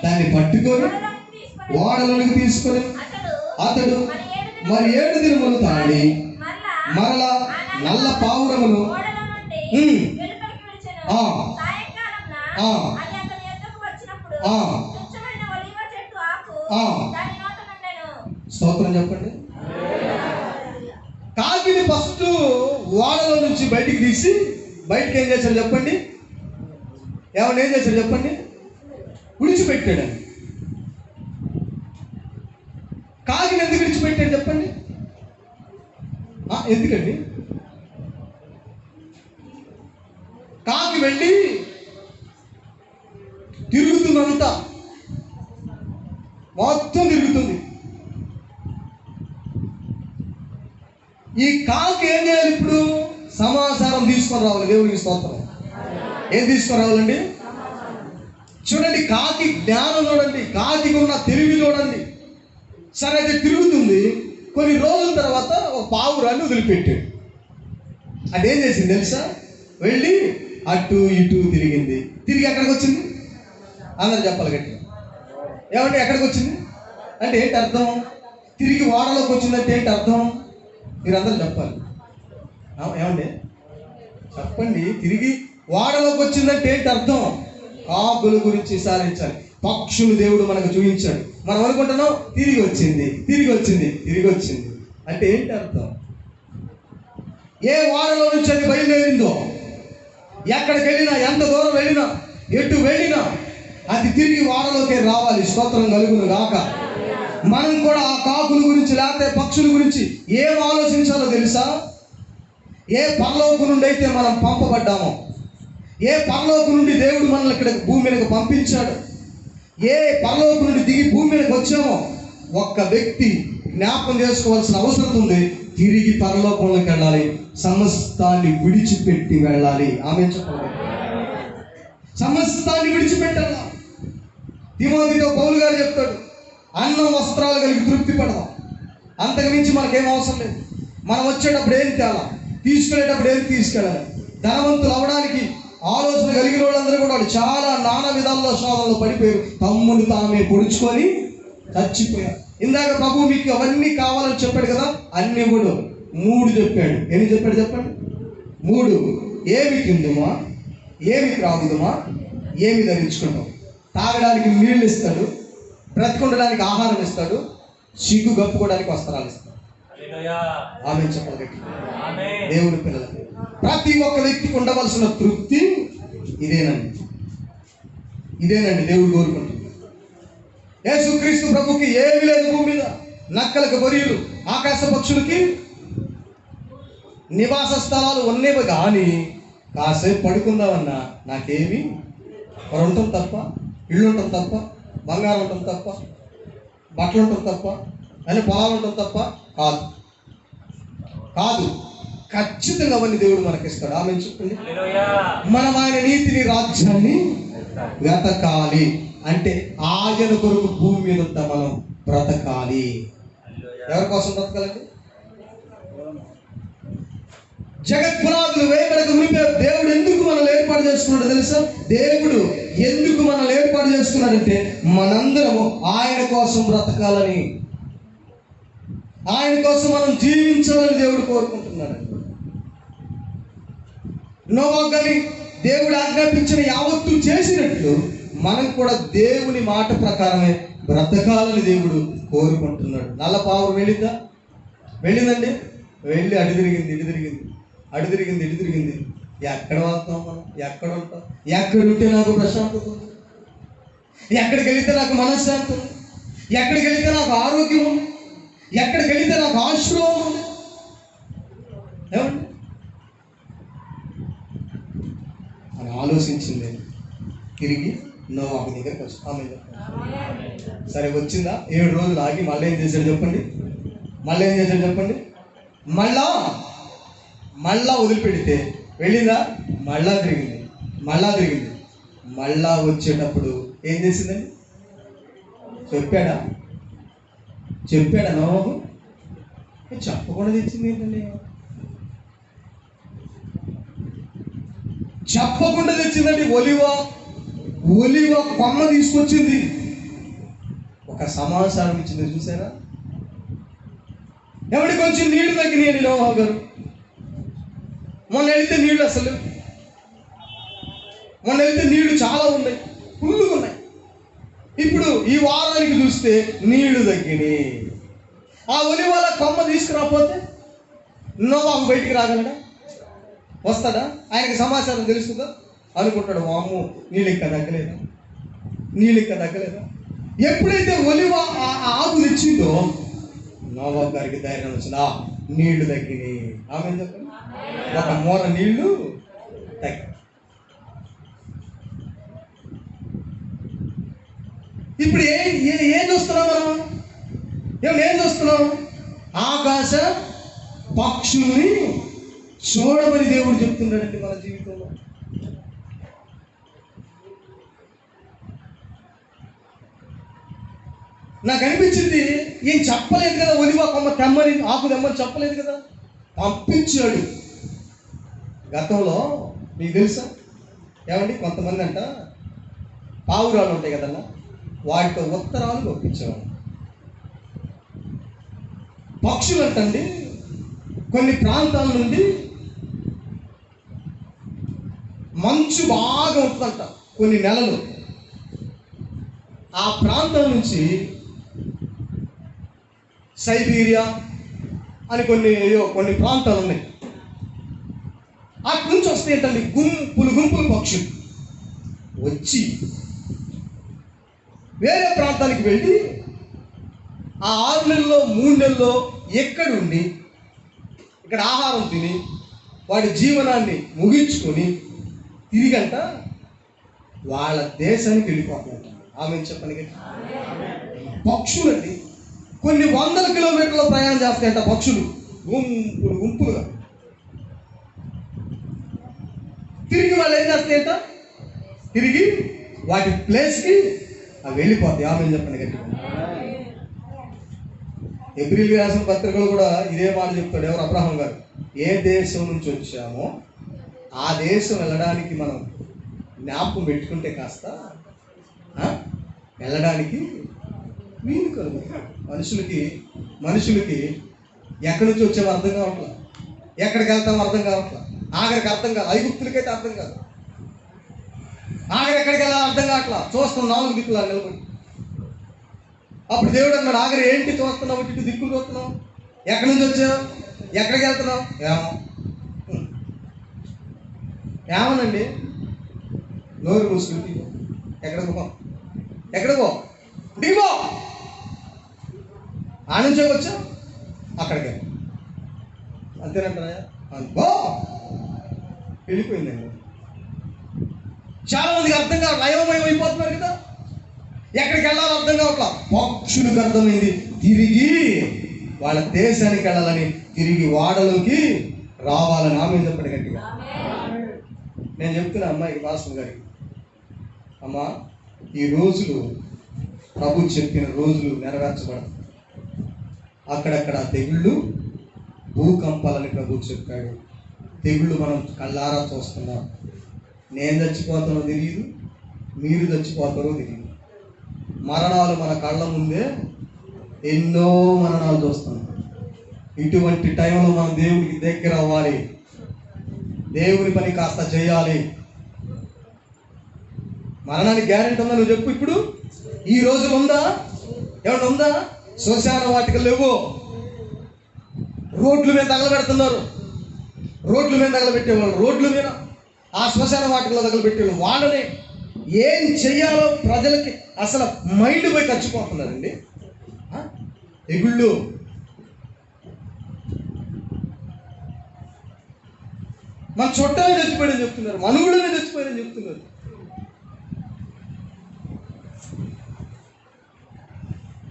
S1: దాన్ని పట్టుకొని ఓడలోనికి తీసుకొని అతడు మరి 7 దినములు తాడి మరలా నల్ల పావురమును స్తోత్రం చెప్పండి. కాకిని ఫస్ట్ ఓడలో నుంచి బయటికి తీసి బయటకి ఏం చేశాడు చెప్పండి? ఏమన్నా ఏం చేశాడు చెప్పండి? విడిచిపెట్టాడు. కాకిని ఎందుకు విడిచిపెట్టాడు చెప్పండి? ఎందుకండి? కాకి వెళ్ళి తిరుగుతుందంతా, మొత్తం తిరుగుతుంది. ఈ కాకి ఏం చేయాలి? ఇప్పుడు సమాచారం తీసుకొని రావాలి. దేవునికి స్తోత్రం. ఏం తీసుకొని రావాలండి? చూడండి, కాకి జ్ఞానం చూడండి, కాకి ఉన్న తెలివి చూడండి. సరే, అయితే తిరుగుతుంది. కొన్ని రోజుల తర్వాత ఒక పావురాన్ని వదిలిపెట్టాడు. అదేం చేసింది తెలుసా? వెళ్ళి అటు ఇటు తిరిగింది. తిరిగి ఎక్కడికి వచ్చింది? అందరు చెప్పాలి గట్టి. ఏమంటే ఎక్కడికి వచ్చింది అంటే ఏంటి అర్థం? తిరిగి ఓడలోకి వచ్చిందంటే ఏంటి అర్థం? మీరందరూ చెప్పాలి. ఏమండి చెప్పండి. తిరిగి ఓడలోకి వచ్చిందంటే ఏంటి అర్థం? కాకుల గురించి సాధించాలి. పక్షులు దేవుడు మనకు చూపించాడు. మనం అనుకుంటున్నాం తిరిగి వచ్చింది, తిరిగి వచ్చింది, తిరిగి వచ్చింది అంటే ఏంటి అర్థం? ఏ ఓడలో నుంచి అది బయలుదేరిందో, ఎక్కడికి వెళ్ళినా, ఎంత దూరం వెళ్ళినా, ఎటు వెళ్ళినా అది తిరిగి ఓడలోకి రావాలి. స్తోత్రం కలుగును గాక. మనం కూడా ఆ కాకుల గురించి లేకపోతే పక్షుల గురించి ఏం ఆలోచించాలో తెలుసా? ఏ పరలోకం నుండి అయితే మనం పంపబడ్డామో, ఏ పరలోకం నుండి దేవుడు మనల్ని ఇక్కడ భూమి మీదకి పంపించాడు, ఏ పరలోకం నుండి దిగి భూమి మీదకి వచ్చామో, ఒక్క వ్యక్తి జ్ఞాపకం చేసుకోవాల్సిన అవసరం ఉంది. తిరిగి పరలోకంలోకి వెళ్ళాలి. సమస్తాన్ని విడిచిపెట్టి వెళ్ళాలి. ఆమె చెప్పాలి. సమస్తాన్ని విడిచిపెట్టాలి. తిమోతితో పౌలు గారు చెప్తాడు, అన్నం వస్త్రాలు కలిగి తృప్తి పడదాం, అంతకు మించి మనకేం అవసరం లేదు. మనం వచ్చేటప్పుడు ఏం తేలా, తీసుకెళ్ళేటప్పుడు ఏం తీసుకెళ్ళాలి. ధనవంతులు అవడానికి ఆలోచన కలిగిన వాళ్ళందరూ కూడా చాలా నానా విధాల్లో శోధనలో పడిపోయారు. తమ్ముని తామే పొడుచుకొని చచ్చిపోయారు. ఇందాక ప్రభు మీకు అవన్నీ కావాలని చెప్పాడు కదా, అన్ని కూడా 3 చెప్పాడు. ఎన్ని చెప్పాడు చెప్పండి? 3. ఏమి తిందుమా, ఏమి త్రాగుదుమా, ఏమి ధరించుకుంటాం. తాగడానికి నీళ్ళు ఇస్తాడు, బ్రతికుండడానికి ఆహారం ఇస్తాడు, సిగ్గు గప్పుకోవడానికి వస్త్రాలు ఇస్తాడు. ఆమె చెప్పాలి. దేవుని పిల్లలు, ప్రతి ఒక్క వ్యక్తికి ఉండవలసిన తృప్తి ఇదేనండి. ఇదేనండి దేవుడు కోరుకుంటుంది. యేసుక్రీస్తు ప్రభుకి ఏమీ లేదు భూమి మీద. నక్కలకు బొరియలు, ఆకాశ పక్షులకి నివాస స్థలాలు ఉన్నవి, కానీ కాసేపు పడుకుందామన్నా నాకేమి ఉండటం తప్ప, ఇల్లు ఉండటం తప్ప, బంగారం ఉండటం తప్ప, బట్టలు ఉండటం తప్ప, అని పొలాలు ఉండటం తప్ప కాదు. కాదు, ఖచ్చితంగా అవన్నీ దేవుడు మనకిస్తాడు. ఆమె చెప్పండి. మనం ఆయన నీతిని, రాజ్యాన్ని వెతకాలి. అంటే ఆయన కొరకు భూమి మీద మనం బ్రతకాలి. ఎవరి కోసం బ్రతకాలండి? జగత్పునాదులు వేయబడక మునిపే దేవుడు ఎందుకు మనల్ని ఏర్పాటు చేసుకున్నాడు తెలుసా? దేవుడు ఎందుకు మనల్ని ఏర్పాటు చేసుకున్నాడంటే మనందరము ఆయన కోసం బ్రతకాలని, ఆయన కోసం మనం జీవించాలని దేవుడు కోరుకుంటున్నాడు. నోవాహుని దేవుడు ఆజ్ఞాపించిన యావత్తు చేసినట్లు మనం కూడా దేవుని మాట ప్రకారమే బ్రతకాలని దేవుడు కోరుకుంటున్నాడు. నల్ల పావురం వెళ్ళిందా? వెళ్ళిందండి. వెళ్ళి అడి తిరిగింది, ఇటు తిరిగింది, అడు తిరిగింది, ఇటు తిరిగింది. ఎక్కడ వెళ్తాం మనం? ఎక్కడ ఉంటాం? ఎక్కడుంటే నాకు ప్రశాంతత ఉంది, ఎక్కడికి వెళితే నాకు మనశ్శాంతి ఉంది, ఎక్కడికి వెళితే నాకు ఆరోగ్యం ఉంది, ఎక్కడికి వెళితే నాకు ఆశ్రయం ఉంది. ఏమండి అని ఆలోచించింది. తిరిగి నోవాహు దగ్గరికి వస్తామే. సరే వచ్చిందా? 7 రోజులు ఆగి మళ్ళీ ఏం చేశాడు చెప్పండి? మళ్ళీ ఏం చేశాడు చెప్పండి? మళ్ళా వదిలిపెడితే వెళ్ళిందా? మళ్ళా తిరిగింది, మళ్ళా తిరిగింది. మళ్ళా వచ్చేటప్పుడు ఏం చేసిందండి? చెప్పాడా నోవాహు? చెప్పకుండా తెచ్చింది ఏంటండి? చెప్పకుండా తెచ్చిందండి. ఒలివ కొమ్మ తీసుకొచ్చింది. ఒక సమాచారం ఇచ్చింది. చూసారా? ఎవరికి కొంచెం నీళ్లు తగ్గినాయండి నోవాహు గారు. మొన్న వెళితే నీళ్ళు అసలు మొన్న వెళ్తే నీళ్లు చాలా ఉన్నాయి, ఫుల్లుగా ఉన్నాయి. ఇప్పుడు ఈ వారానికి చూస్తే నీళ్లు తగ్గినాయి. ఆ ఒలివల కొమ్మ తీసుకురాకపోతే నోవాహు బయటికి రాగలడా? వస్తాడా? ఆయనకి సమాచారం తెలుస్తుందా? అనుకుంటాడు, అమ్మో నీళ్ళు ఇంకా తగ్గలేదా, నీళ్ళు ఇంకా తగ్గలేదా. ఎప్పుడైతే ఒలివ ఆకు తెచ్చిందో నోవాహు గారికి ధైర్యం వచ్చిందా, నీళ్లు తగ్గినాయి. ఆమె చెప్పండి, ఒక మూర నీళ్లు తగ్గి. ఇప్పుడు ఏం చూస్తున్నాం మనం? ఏం చూస్తున్నాం? ఆకాశ పక్షుల్ని చూడమని దేవుడు చెప్తున్నాడండి మన జీవితంలో. నాకు అనిపించింది, ఏం చెప్పలేదు కదా, ఒలివ కొమ్మ తెమ్మని, ఆకు తెమ్మని చెప్పలేదు కదా, పంపించాడు. గతంలో మీకు తెలుసా ఏమండి, కొంతమంది అంట పావురాలు ఉంటాయి కదన్నా, వాటితో ఉత్తరాలు పంపించేవాడు. పక్షులు అంటండి కొన్ని ప్రాంతాల నుండి మంచు బాగా ఉంటుందంట కొన్ని నెలలు, ఆ ప్రాంతం నుంచి సైబీరియా అని కొన్ని ప్రాంతాలు ఉన్నాయి, అటు నుంచి వస్తాయంటండి గుంపులు పక్షులు వచ్చి వేరే ప్రాంతానికి వెళ్ళి ఆ 6 నెలల్లో 3 నెలల్లో ఎక్కడుండి ఇక్కడ ఆహారం తిని వాడి జీవనాన్ని ముగించుకొని తిరిగంట వాళ్ళ దేశానికి వెళ్ళిపోతాయంట. ఆమె చెప్పని పక్షులండి కొన్ని 100 కిలోమీటర్ల ప్రయాణం చేస్తాయంట పక్షులు, గుంపులుగా. తిరిగి వాళ్ళు ఏం చేస్తాయంట, తిరిగి వాటి ప్లేస్కి అవి వెళ్ళిపోతాయి. ఆమె చెప్పండి గట్టిగా. హెబ్రీయులకు రాసిన పత్రికలు కూడా ఇదే మాట చెప్తాడు. ఎవరు? అబ్రహాం గారు. ఏ దేశం నుంచి వచ్చామో ఆ దేశం వెళ్ళడానికి మనం జ్ఞాపకం పెట్టుకుంటే కాస్త వెళ్ళడానికి వీలు కలుగు. మనుషులకి ఎక్కడి నుంచి వచ్చామో అర్థం కావట్లా, ఎక్కడికి వెళ్తామో అర్థం కావట్లా, ఆఖరికి అర్థం కాదు. ఐగుప్తులకైతే అర్థం కాదు, ఆఖరి ఎక్కడికి వెళ్ళాలో అర్థం కావట్లా. చూస్తాం 4 దిక్కులు నిలబడి. అప్పుడు దేవుడు అన్నాడు, ఆఖరి ఏంటి చూస్తున్నావు, ఇటు దిక్కులు చూస్తున్నావు, ఎక్కడి నుంచి వచ్చావు, ఎక్కడికి వెళ్తున్నావు? ఏమోనండి, నోరు మూసుకుంటే ఎక్కడికో దిగో, ఆ నుంచే వచ్చా అక్కడికి అంతేనంటారా? అనుకో వెళ్ళిపోయిందండి. చాలా మందికి అర్థం కావట్లేదు, అయోమయం అయిపోతున్నారు కదా, ఎక్కడికి వెళ్ళాలో అర్థం కావట్లా. పక్షులకు అర్థమైంది, తిరిగి వాళ్ళ దేశానికి వెళ్ళాలని, తిరిగి వాడలోకి రావాలని. ఆమె చెప్పండి గట్టిగా. నేను చెప్తున్నా అమ్మాయికి, భాస్కర్ గారికి, అమ్మా ఈ రోజులు ప్రభు చెప్పిన రోజులు నెరవేర్చబడతాయి. అక్కడక్కడ తెగుళ్ళు, భూకంపాలని ప్రభు చెప్పాడు. తెగుళ్ళు మనం కళ్ళారా చూస్తున్నాం. నేను చచ్చిపోతానో తెలియదు, మీరు చచ్చిపోతారో తెలియదు. మరణాలు మన కళ్ళ ముందే ఎన్నో మరణాలు చూస్తున్నాం. ఇటువంటి టైంలో మనం దేవుడికి దగ్గర అవ్వాలి, దేవుని పని కాస్త చేయాలి. మరణానికి గ్యారెంటీ ఉందా? నువ్వు చెప్పు. ఇప్పుడు ఈ రోజులు ఉందా? ఏమన్నా ఉందా? శ్మశాన వాటికలు లేవు, రోడ్ల మీద తగలబెడుతున్నారు. రోడ్ల మీద తగలబెట్టేవాళ్ళు, రోడ్ల మీద ఆ శ్మశాన వాటికలో తగలబెట్టేవాళ్ళు. వాళ్ళని ఏం చెయ్యాలో ప్రజలకి అసలు మైండ్ పోయి ఖర్చుపోతున్నారండి. తెగుళ్ళు, మన చుట్టాలు చచ్చిపోయాడని చెప్తున్నారు, మనుగుడనే చచ్చిపోయాడని చెప్తున్నారు.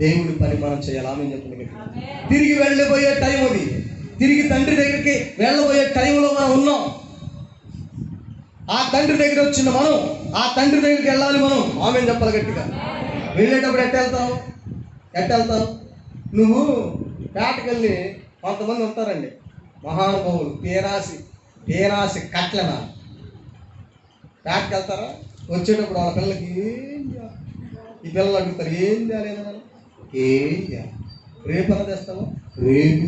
S1: దేవుడి పని మనం చేయాలి. ఆమె చెప్పండి. తిరిగి వెళ్ళబోయే టైం అది, తిరిగి తండ్రి దగ్గరికి వెళ్ళబోయే టైంలో మనం ఉన్నాం. ఆ తండ్రి దగ్గర వచ్చిన మనం ఆ తండ్రి దగ్గరికి వెళ్ళాలి మనం. ఆమె చెప్పాలి గట్టిగా. వెళ్ళేటప్పుడు ఎట్ట వెళ్తావు? నువ్వు పేటకెళ్ళి కొంతమంది ఉంటారండి మహానుభావులు, పేరాసి కట్లన పేటకి వెళ్తారా? వచ్చేటప్పుడు వాళ్ళ పిల్లలకి ఈ పిల్లలు అడుగుతారు, ఏం చేయాలి? ఏం చేయాలి? రేపు అన్న తెస్తావా? రేపు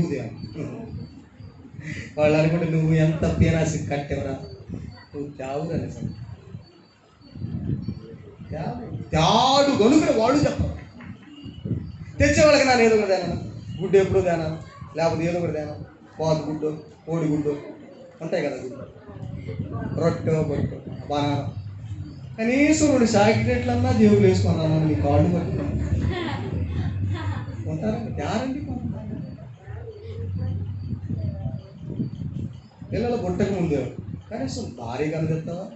S1: వాళ్ళు అనుకుంటే నువ్వు ఎంత పేరాసి కట్టేవరా, నువ్వు చావురు అనేసి. తాడు గనుకుని వాడు చెప్పాలి. తెచ్చేవాళ్ళకి నాన్న ఏదో ఒకటి తేనా, గుడ్డు ఎప్పుడు తేనా, లేకపోతే ఏదో ఒకటి తేనా, పాదు గుడ్డు, కోడి గుడ్డు ఉంటాయి కదా, గుడ్డు రొట్టె బొట్టు బాగా కనీసం 2 చాక్లెట్లన్నా జేబులు వేసుకున్నాను నీ కార్డు పట్టుకున్నాను ఉంటారండి. గ్యారంటీ పిల్లలు పుట్టక ముందే కనీసం భారీగా చెప్తావా,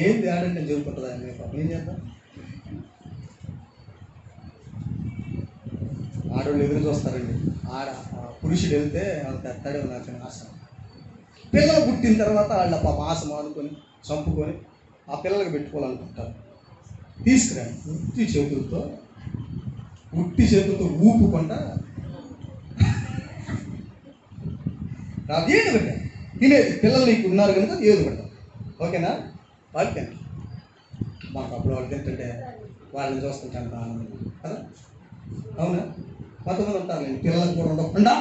S1: ఏం తేడంటే చెబుతుంటుందా ఏం చేద్దాం. ఆడవాళ్ళు ఎదురు చూస్తారండి, పురుషుడు వెళ్తే వాళ్ళు తెస్తాడే నాకు ఆశ. పిల్లలు పుట్టిన తర్వాత వాళ్ళ ఆశ ఆనుకొని చంపుకొని ఆ పిల్లలకి పెట్టుకోవాలనుకుంటారు. తీసుకురండి ఉట్టి చేతులతో ఊపుకుండా నాకు ఏది పెట్టా తినేది, పిల్లలు నీకు ఉన్నారు కనుక ఏది పెట్టా, ఓకేనా. వాళ్ళు తింటారు, మాకు అప్పుడు వాళ్ళు తింటుంటే వాళ్ళని చూస్తుంటాను ఆనందం కదా, అవునా. కొంతమంది ఉంటారు పిల్లలకు కూడా ఉండకుండా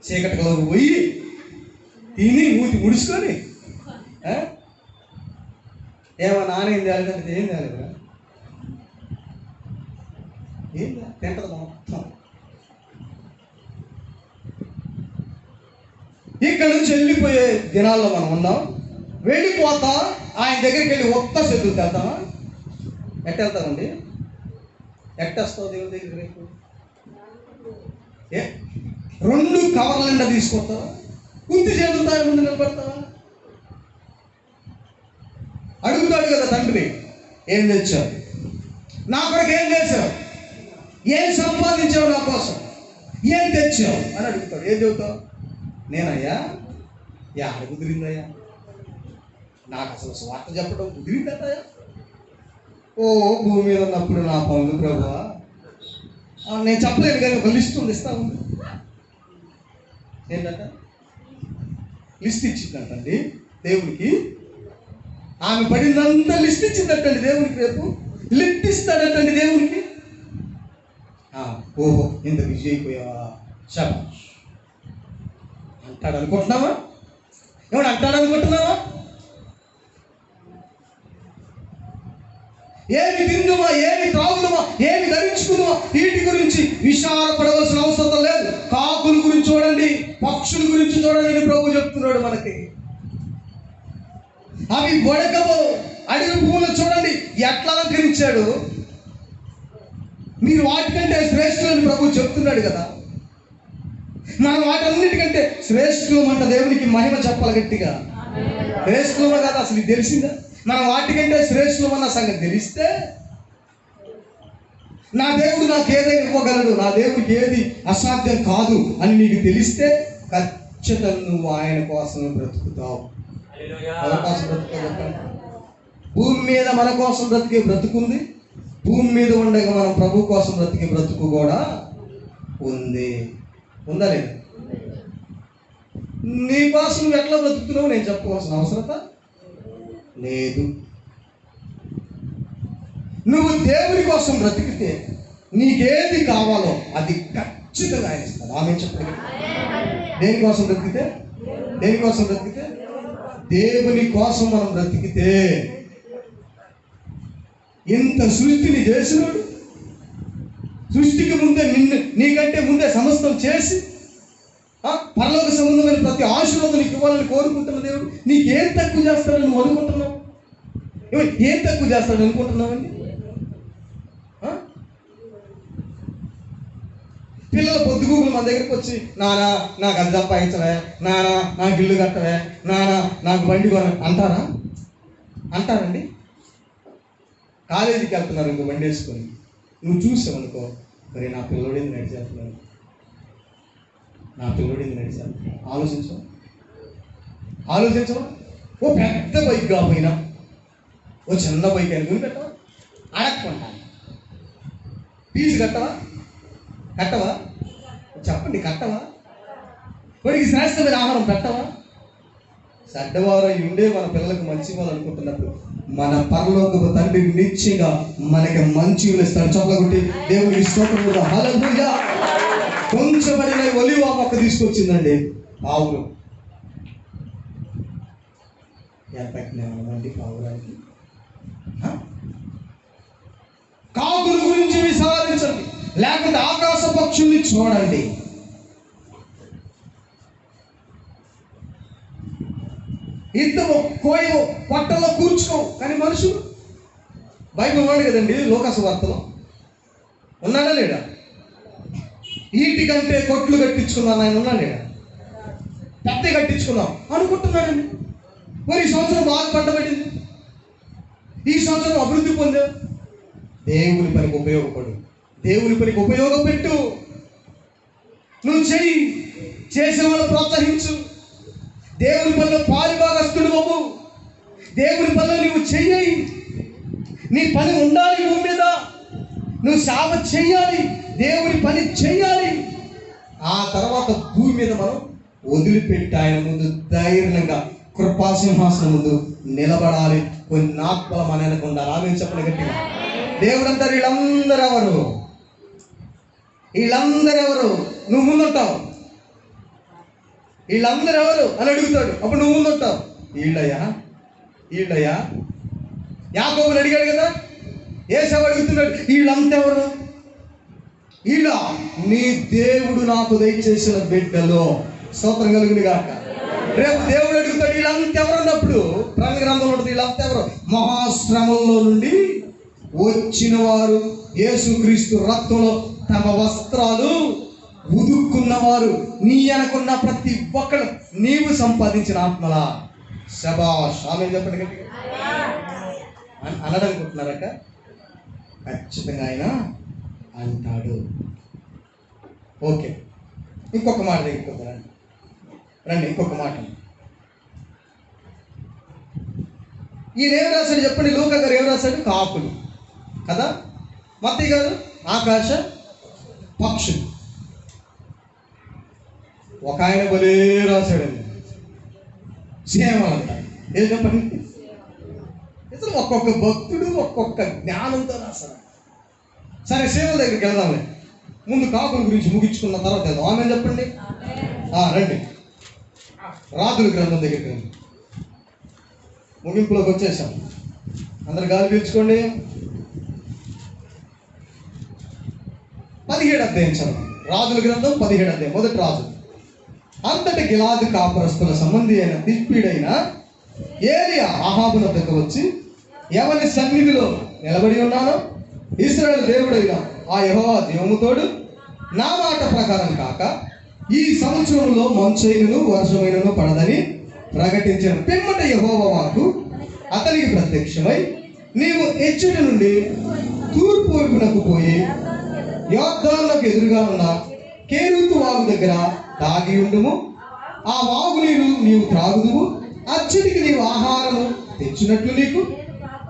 S1: చీకటిలోకి పోయి తిని మూతి ముడుచుకొని ఏమో నాన్న ఏం తేలేదంటే ఏం తేలేదురా, ఏం తింటది మొత్తం. ఇక్కడ నుంచి వెళ్ళిపోయే దినాల్లో మనం ఉన్నాం. వెళ్ళిపోతా ఆయన దగ్గరికి వెళ్ళి ఒక్క చేతులు వెళ్తామా, ఎట్టెళ్తామండి, ఎట్టేస్తావు దేవుడి దగ్గర రేపు? 2 కవర్ల నిండా తీసుకొస్తావా, కుంతి చేతులతో ముందు నిలబడతావా? అడుగుతాడు కదా తండ్రి, ఏం తెచ్చావు నా కొరకు, ఏం చేశావు, ఏం సంపాదించావు నా కోసం, ఏం తెచ్చావు అని అడుగుతాడు. ఏం చెబుతావు? నేనయ్యా యాడ కుదిరిందయ్యా, నాకు అసలు స్వార్థ చెప్పడం కుదిరిందయ్యా. ఓ భూమి మీద ఉన్నప్పుడు నా పనులు ప్రభువా, నేను చెప్పలేను కానీ ఒక లిస్ట్ ఉంది, ఇస్తా ఉంది. ఏంటంట లిస్ట్ ఇచ్చిందంటండి దేవునికి, ఆమె పడిందంతా లిస్ట్ ఇచ్చిందటండి దేవునికి. రేపు లిస్ట్ ఇస్తాడటండి దేవునికి. ఓహో ఇంత బిజీ అయిపోయావా శభాష్ అంటాడు అనుకుంటున్నావా? ఏమన్నా అంటాడు అనుకుంటున్నావా? ఏమి తిందుమా, ఏమి త్రాగుదమా, ఏమి ధరించుకుందామా, వీటి గురించి విచారపడవలసిన అవసరం లేదు. కాకుల గురించి చూడండి, పక్షుల గురించి చూడండి ప్రభు చెప్తున్నాడు మనకి. అవి బొడకవు, అడవి పువ్వులు చూడండి ఎట్లా అలంకరించాడు. మీరు వాటికంటే శ్రేష్ఠులని ప్రభు చెప్తున్నాడు కదా. మనం వాటన్నిటికంటే శ్రేష్ఠులం అంట దేవునికి మహిమ చెప్పాలి గట్టిగా. శ్రేష్ఠులమా కదా అసలు ఇది తెలిసిందా? మనం వాటికంటే శ్రేష్ఠులం అన్న సంగతి తెలిస్తే, నా దేవుడు నాకు ఏదైనా ఇవ్వగలడు, నా దేవుడికి ఏది అసాధ్యం కాదు అని నీకు తెలిస్తే ఖచ్చితంగా నువ్వు ఆయన కోసం బ్రతుకుతావు. భూమి మీద మన కోసం బ్రతికే బ్రతుకుంది, భూమి మీద ఉండగా మనం ప్రభు కోసం బ్రతికే బ్రతుకు కూడా ఉంది. ఉందా లేదా? నీ కోసం నువ్వు ఎట్లా బ్రతుకుతున్నావు నేను చెప్పవలసిన అవసరత లేదు. నువ్వు దేవుని కోసం బ్రతికితే నీకేది కావాలో అది ఖచ్చితంగా ఆయన ఇస్తాడు. ఆమె చెప్పండి, దేనికోసం బ్రతికితే, దేనికోసం బ్రతికితే దేవుని కోసం మనం బ్రతికితే, ఇంత సృష్టిని చేసినాడు, సృష్టికి ముందే నీకంటే ముందే సమస్తం చేసి పరలోక సంబంధమైన ప్రతి ఆశీర్వాదం నీకు ఇవ్వాలని కోరుకుంటున్న దేవుడు నీకేం తక్కువ చేస్తాడని నువ్వు అనుకుంటున్నావు? ఏం తక్కువ చేస్తాడు అనుకుంటున్నావండి? పిల్లల పొద్దుగూకులు మన దగ్గరికి వచ్చి, నానా నాకు అది సంపాదించవే, నానా నాకు ఇల్లు కట్టవే, నానా నాకు బండి కొన అంటారా? అంటారండి? కాలేజీకి వెళ్తున్నారు ఇంకో బండి వేసుకొని, నువ్వు చూసావనుకో, మరి నా పిల్లడిని నడిచేస్తున్నాను, నా పిల్లడిని నడిచాను. ఆలోచించవా? ఓ పెద్ద బైక్ కాకపోయినా ఓ చిన్న బైక్ అనుకుని పెట్టవా? అడగకుండా ఫీజు కట్టవా? చెప్పండి, కట్టవా? వాడికి శ్రేష్టమైన ఆహారం పెట్టవా? చెడ్డవారు ఉండే మన పిల్లలకు మంచి వాళ్ళు అనుకుంటున్నప్పుడు మన పరలోకపు తండ్రి నిశ్చయంగా మనకి మంచి ఇస్తాడు. చప్పకొట్టి దేవునికి స్తోత్రం. హల్లెలూయా. కొంచెమడిన ఒలివ మొక్క తీసుకొచ్చిందండి ఆవులు. ఎంత జ్ఞానం అండి పావురానికి. కాకుల గురించి విచారించండి, లేకపోతే ఆకాశ పక్షుల్ని చూడండి. ఇద్దరు కోయో పట్టలో కూర్చుకోవు, కానీ మనుషులు. బైబిల్ ఉన్నాడు కదండి లోకాసు వార్తలో, ఉన్నాడా లేడా? ఈటి కంటే కొట్లు కట్టించుకున్నాను ఆయన, ఉన్నాడు లేడా? పెద్ద కట్టించుకున్నాం అనుకుంటున్నాడండి. మరి ఈ సంవత్సరం బాగా పట్టబడింది, ఈ సంవత్సరం అభివృద్ధి పొందా. దేవుని పనికి ఉపయోగపడు, దేవుని పనికి ఉపయోగపెట్టు. నువ్వు చెయ్యి, చేసే వాళ్ళు ప్రోత్సహించు. దేవుని పనిలో పాలుభాగస్తుడు అవ్వు. దేవుని పనిలో నువ్వు చెయ్యి. నీ పని ఉండాలి భూమి మీద, నువ్వు సేవ చెయ్యాలి, దేవుని పని చెయ్యాలి. ఆ తర్వాత భూమి మీద మనం వదిలిపెట్టి ఆయన ముందు ధైర్యంగా కృపాసింహాసనం ముందు నిలబడాలి. కొన్ని ఆత్మల మన వెనక ఉండాలి. ఆమె చెప్పండి గట్టిగా. దేవుడు అంటారు, వీళ్ళందరూ ఎవరు? వీళ్ళందరూ ఎవరు? నువ్వు ముందుంటావు. వీళ్ళందరూ ఎవరు అని అడుగుతాడు. అప్పుడు నువ్వు ముందుంటావు. వీళ్ళయ్యా యాకోబుని అడిగాడు కదా, ఏసావు అడుగుతున్నాడు, వీళ్ళంతా ఎవరు? వీళ్ళ నీ దేవుడు నాకు దయచేసిన బిడ్డలో. స్తోత్రం కలుగును గాక. రేపు దేవుడు అడుగుతాడు, వీళ్ళంతా ఎవరు అన్నప్పుడు ప్రకటన గ్రంథంలో ఉంటుంది, వీళ్ళంతా ఎవరు? మహాశ్రమంలో నుండి వచ్చిన వారు, యేసుక్రీస్తు రక్తంలో తమ వస్త్రాలు ఉదుక్కున్నవారు. నీ అనుకున్న ప్రతి ఒక్కరు నీవు సంపాదించిన ఆత్మలా. శబాష్. ఆమె చెప్పండి గట్టిగా. అనడనుకుంటున్నారట? ఖచ్చితంగా ఆయన అంటాడు. ఓకే, ఇంకొక మాట దగ్గరికి రండి. ఇంకొక మాట ఈయన ఏం రాశాడు చెప్పండి? లూకా గారు ఏం రాశాడు? కాకులు కదా. మత్తయి గారు ఆకాశ పక్షులు. ఒక ఆయన భలే రాశాడండి, సేవలు అంటారు. ఏం చెప్పండి? ఇతను ఒక్కొక్క భక్తుడు ఒక్కొక్క జ్ఞానంతో రాశాడు. సరే, సేవల దగ్గరికి వెళ్దాంలే. ముందు కాకుల గురించి ముగించుకున్న తర్వాత వెళ్దాం. ఆమె చెప్పండి. రండి, రాజుల గ్రంథం దగ్గరికి రండి. ముగింపులోకి వచ్చేసాం. అందరు గాలి పీల్చుకోండి. 17వ అధ్యాయం చదవండి. రాజుల గ్రంథం 17వ అధ్యాయం. మొదటి రాజు. అంతటి గిలాదు కాపురస్తుల సంబంధి అయిన తిష్పీడైన ఏలియా అహాబు వద్దకు వచ్చి, ఎవరి సన్నిధిలో నిలబడి ఉన్నానో ఇశ్రాయేలు దేవుడైన ఆ యెహోవా దేవునితోడు నా మాట ప్రకారం కాక ఈ సంవత్సరంలో మంచైనను వర్షమైనను పడదని ప్రకటించిన పిమ్మట యెహోవా వాక్కు అతనికి ప్రత్యక్షమై, నీవు ఎచ్చట నుండి తూర్పు వైపునకు పోయి యొర్దానునకు ఎదురుగా ఉన్న కేరీతు వాగు దగ్గర దాగి ఉండుము. ఆ వాగు నీరు నీవు త్రాగుదువు. అచ్చటికి నీవు ఆహారము తెచ్చినట్లు నీకు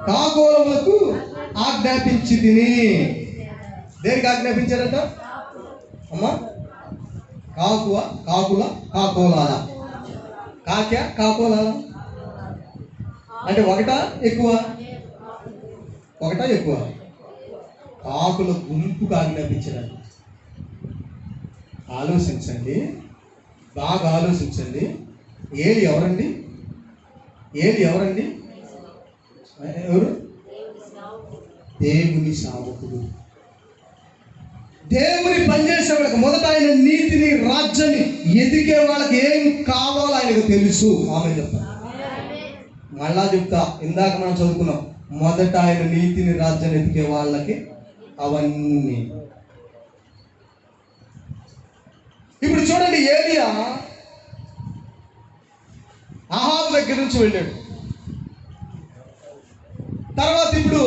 S1: కాకోలములకు ఆజ్ఞాపించి తిని. దేనికి ఆజ్ఞాపించారట అమ్మా? కాకోలాల. కాకోలాల అంటే ఒకటా ఎక్కువ? కాకుల గుంపుకు ఆజ్ఞాపించారు. ఆలోచించండి, బాగా ఆలోచించండి. ఏలి ఎవరండి? ఎవరు? దేవుని సేవకుడు. దేవుని పనిచేసే వాళ్ళకి మొదట ఆయన నీతిని, రాజ్యాన్ని ఎదిగే వాళ్ళకి ఏం కావాలో ఆయనకు తెలుసు. ఆమె చెప్తాను, మళ్ళా చెప్తా. ఇందాక మనం చదువుకున్నాం, మొదట ఆయన నీతిని, రాజ్యాన్ని ఎదిగే వాళ్ళకి అవన్నీ. ఇప్పుడు చూడండి, ఏలియా అహాబు దగ్గర నుంచి వెళ్ళాడు. తర్వాత ఇప్పుడు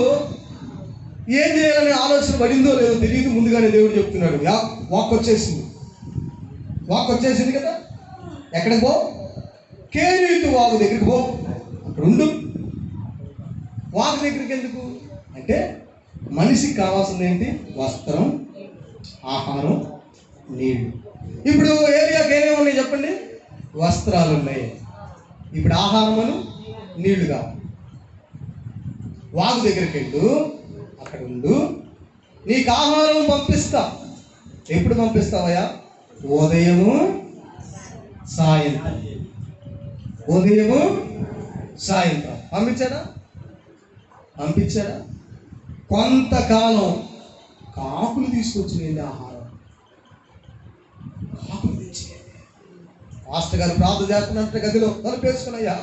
S1: ఏం చేయాలనే ఆలోచన పడిందో లేదో తెలియదు. ముందుగానే దేవుడు చెప్తున్నాడు, వాక్ వచ్చేసింది కదా. ఎక్కడికి పో? కేరీతు వాగు దగ్గరికి పో, అక్కడ ఉండు. వాగు దగ్గరికి ఎందుకు అంటే మనిషికి కావాల్సింది ఏంటి? వస్త్రం, ఆహారం, నీళ్లు. ఇప్పుడు ఏలియాకి ఏమేమి ఉన్నాయి చెప్పండి? వస్త్రాలు ఉన్నాయి. ఇప్పుడు ఆహారమును, నీళ్లు కావాలి. వాగు దగ్గరికి వెళ్ళు, అక్కడ ఉండు. నీకు ఆహారం పంపిస్తా. ఎప్పుడు పంపిస్తావయ్యా? ఉదయము సాయంత్రం. సాయంత్రం పంపించాడా? పంపించాడా? కొంతకాలం కాకులు తీసుకొచ్చినండి ఆహారం. కాకులు తెచ్చి మాస్టర్ గారు ప్రార్థన చేస్తున్నట్టు గదిలో తలుపేసుకున్నాయ్యా,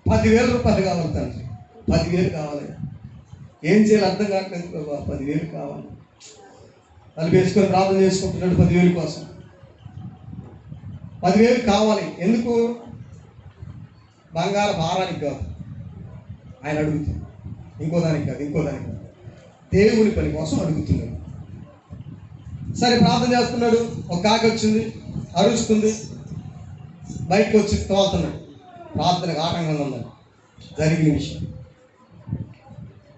S1: 10,000 రూపాయలు కావాలి తండ్రి, 10,000 కావాలి. ఏం చేయాలి అర్థం కావట్లేదు ప్రభా, 10,000 కావాలి. తలుపేసుకొని ప్రార్థన చేసుకుంటున్నాడు 10,000 కోసం. 10,000 కావాలి. ఎందుకు? బంగారు భారానికి కాదు, ఆయన అడుగుతాడు. ఇంకో దానికి కాదు, దేవుని పని కోసం అడుగుతున్నాడు. సరే ప్రార్థన చేస్తున్నాడు. ఒక కాకి వచ్చింది, అరుస్తుంది. బయటకు వచ్చి తోలుతున్నాడు. ప్రార్థనకు ఆటంకంగా ఉందని జరిగిన విషయం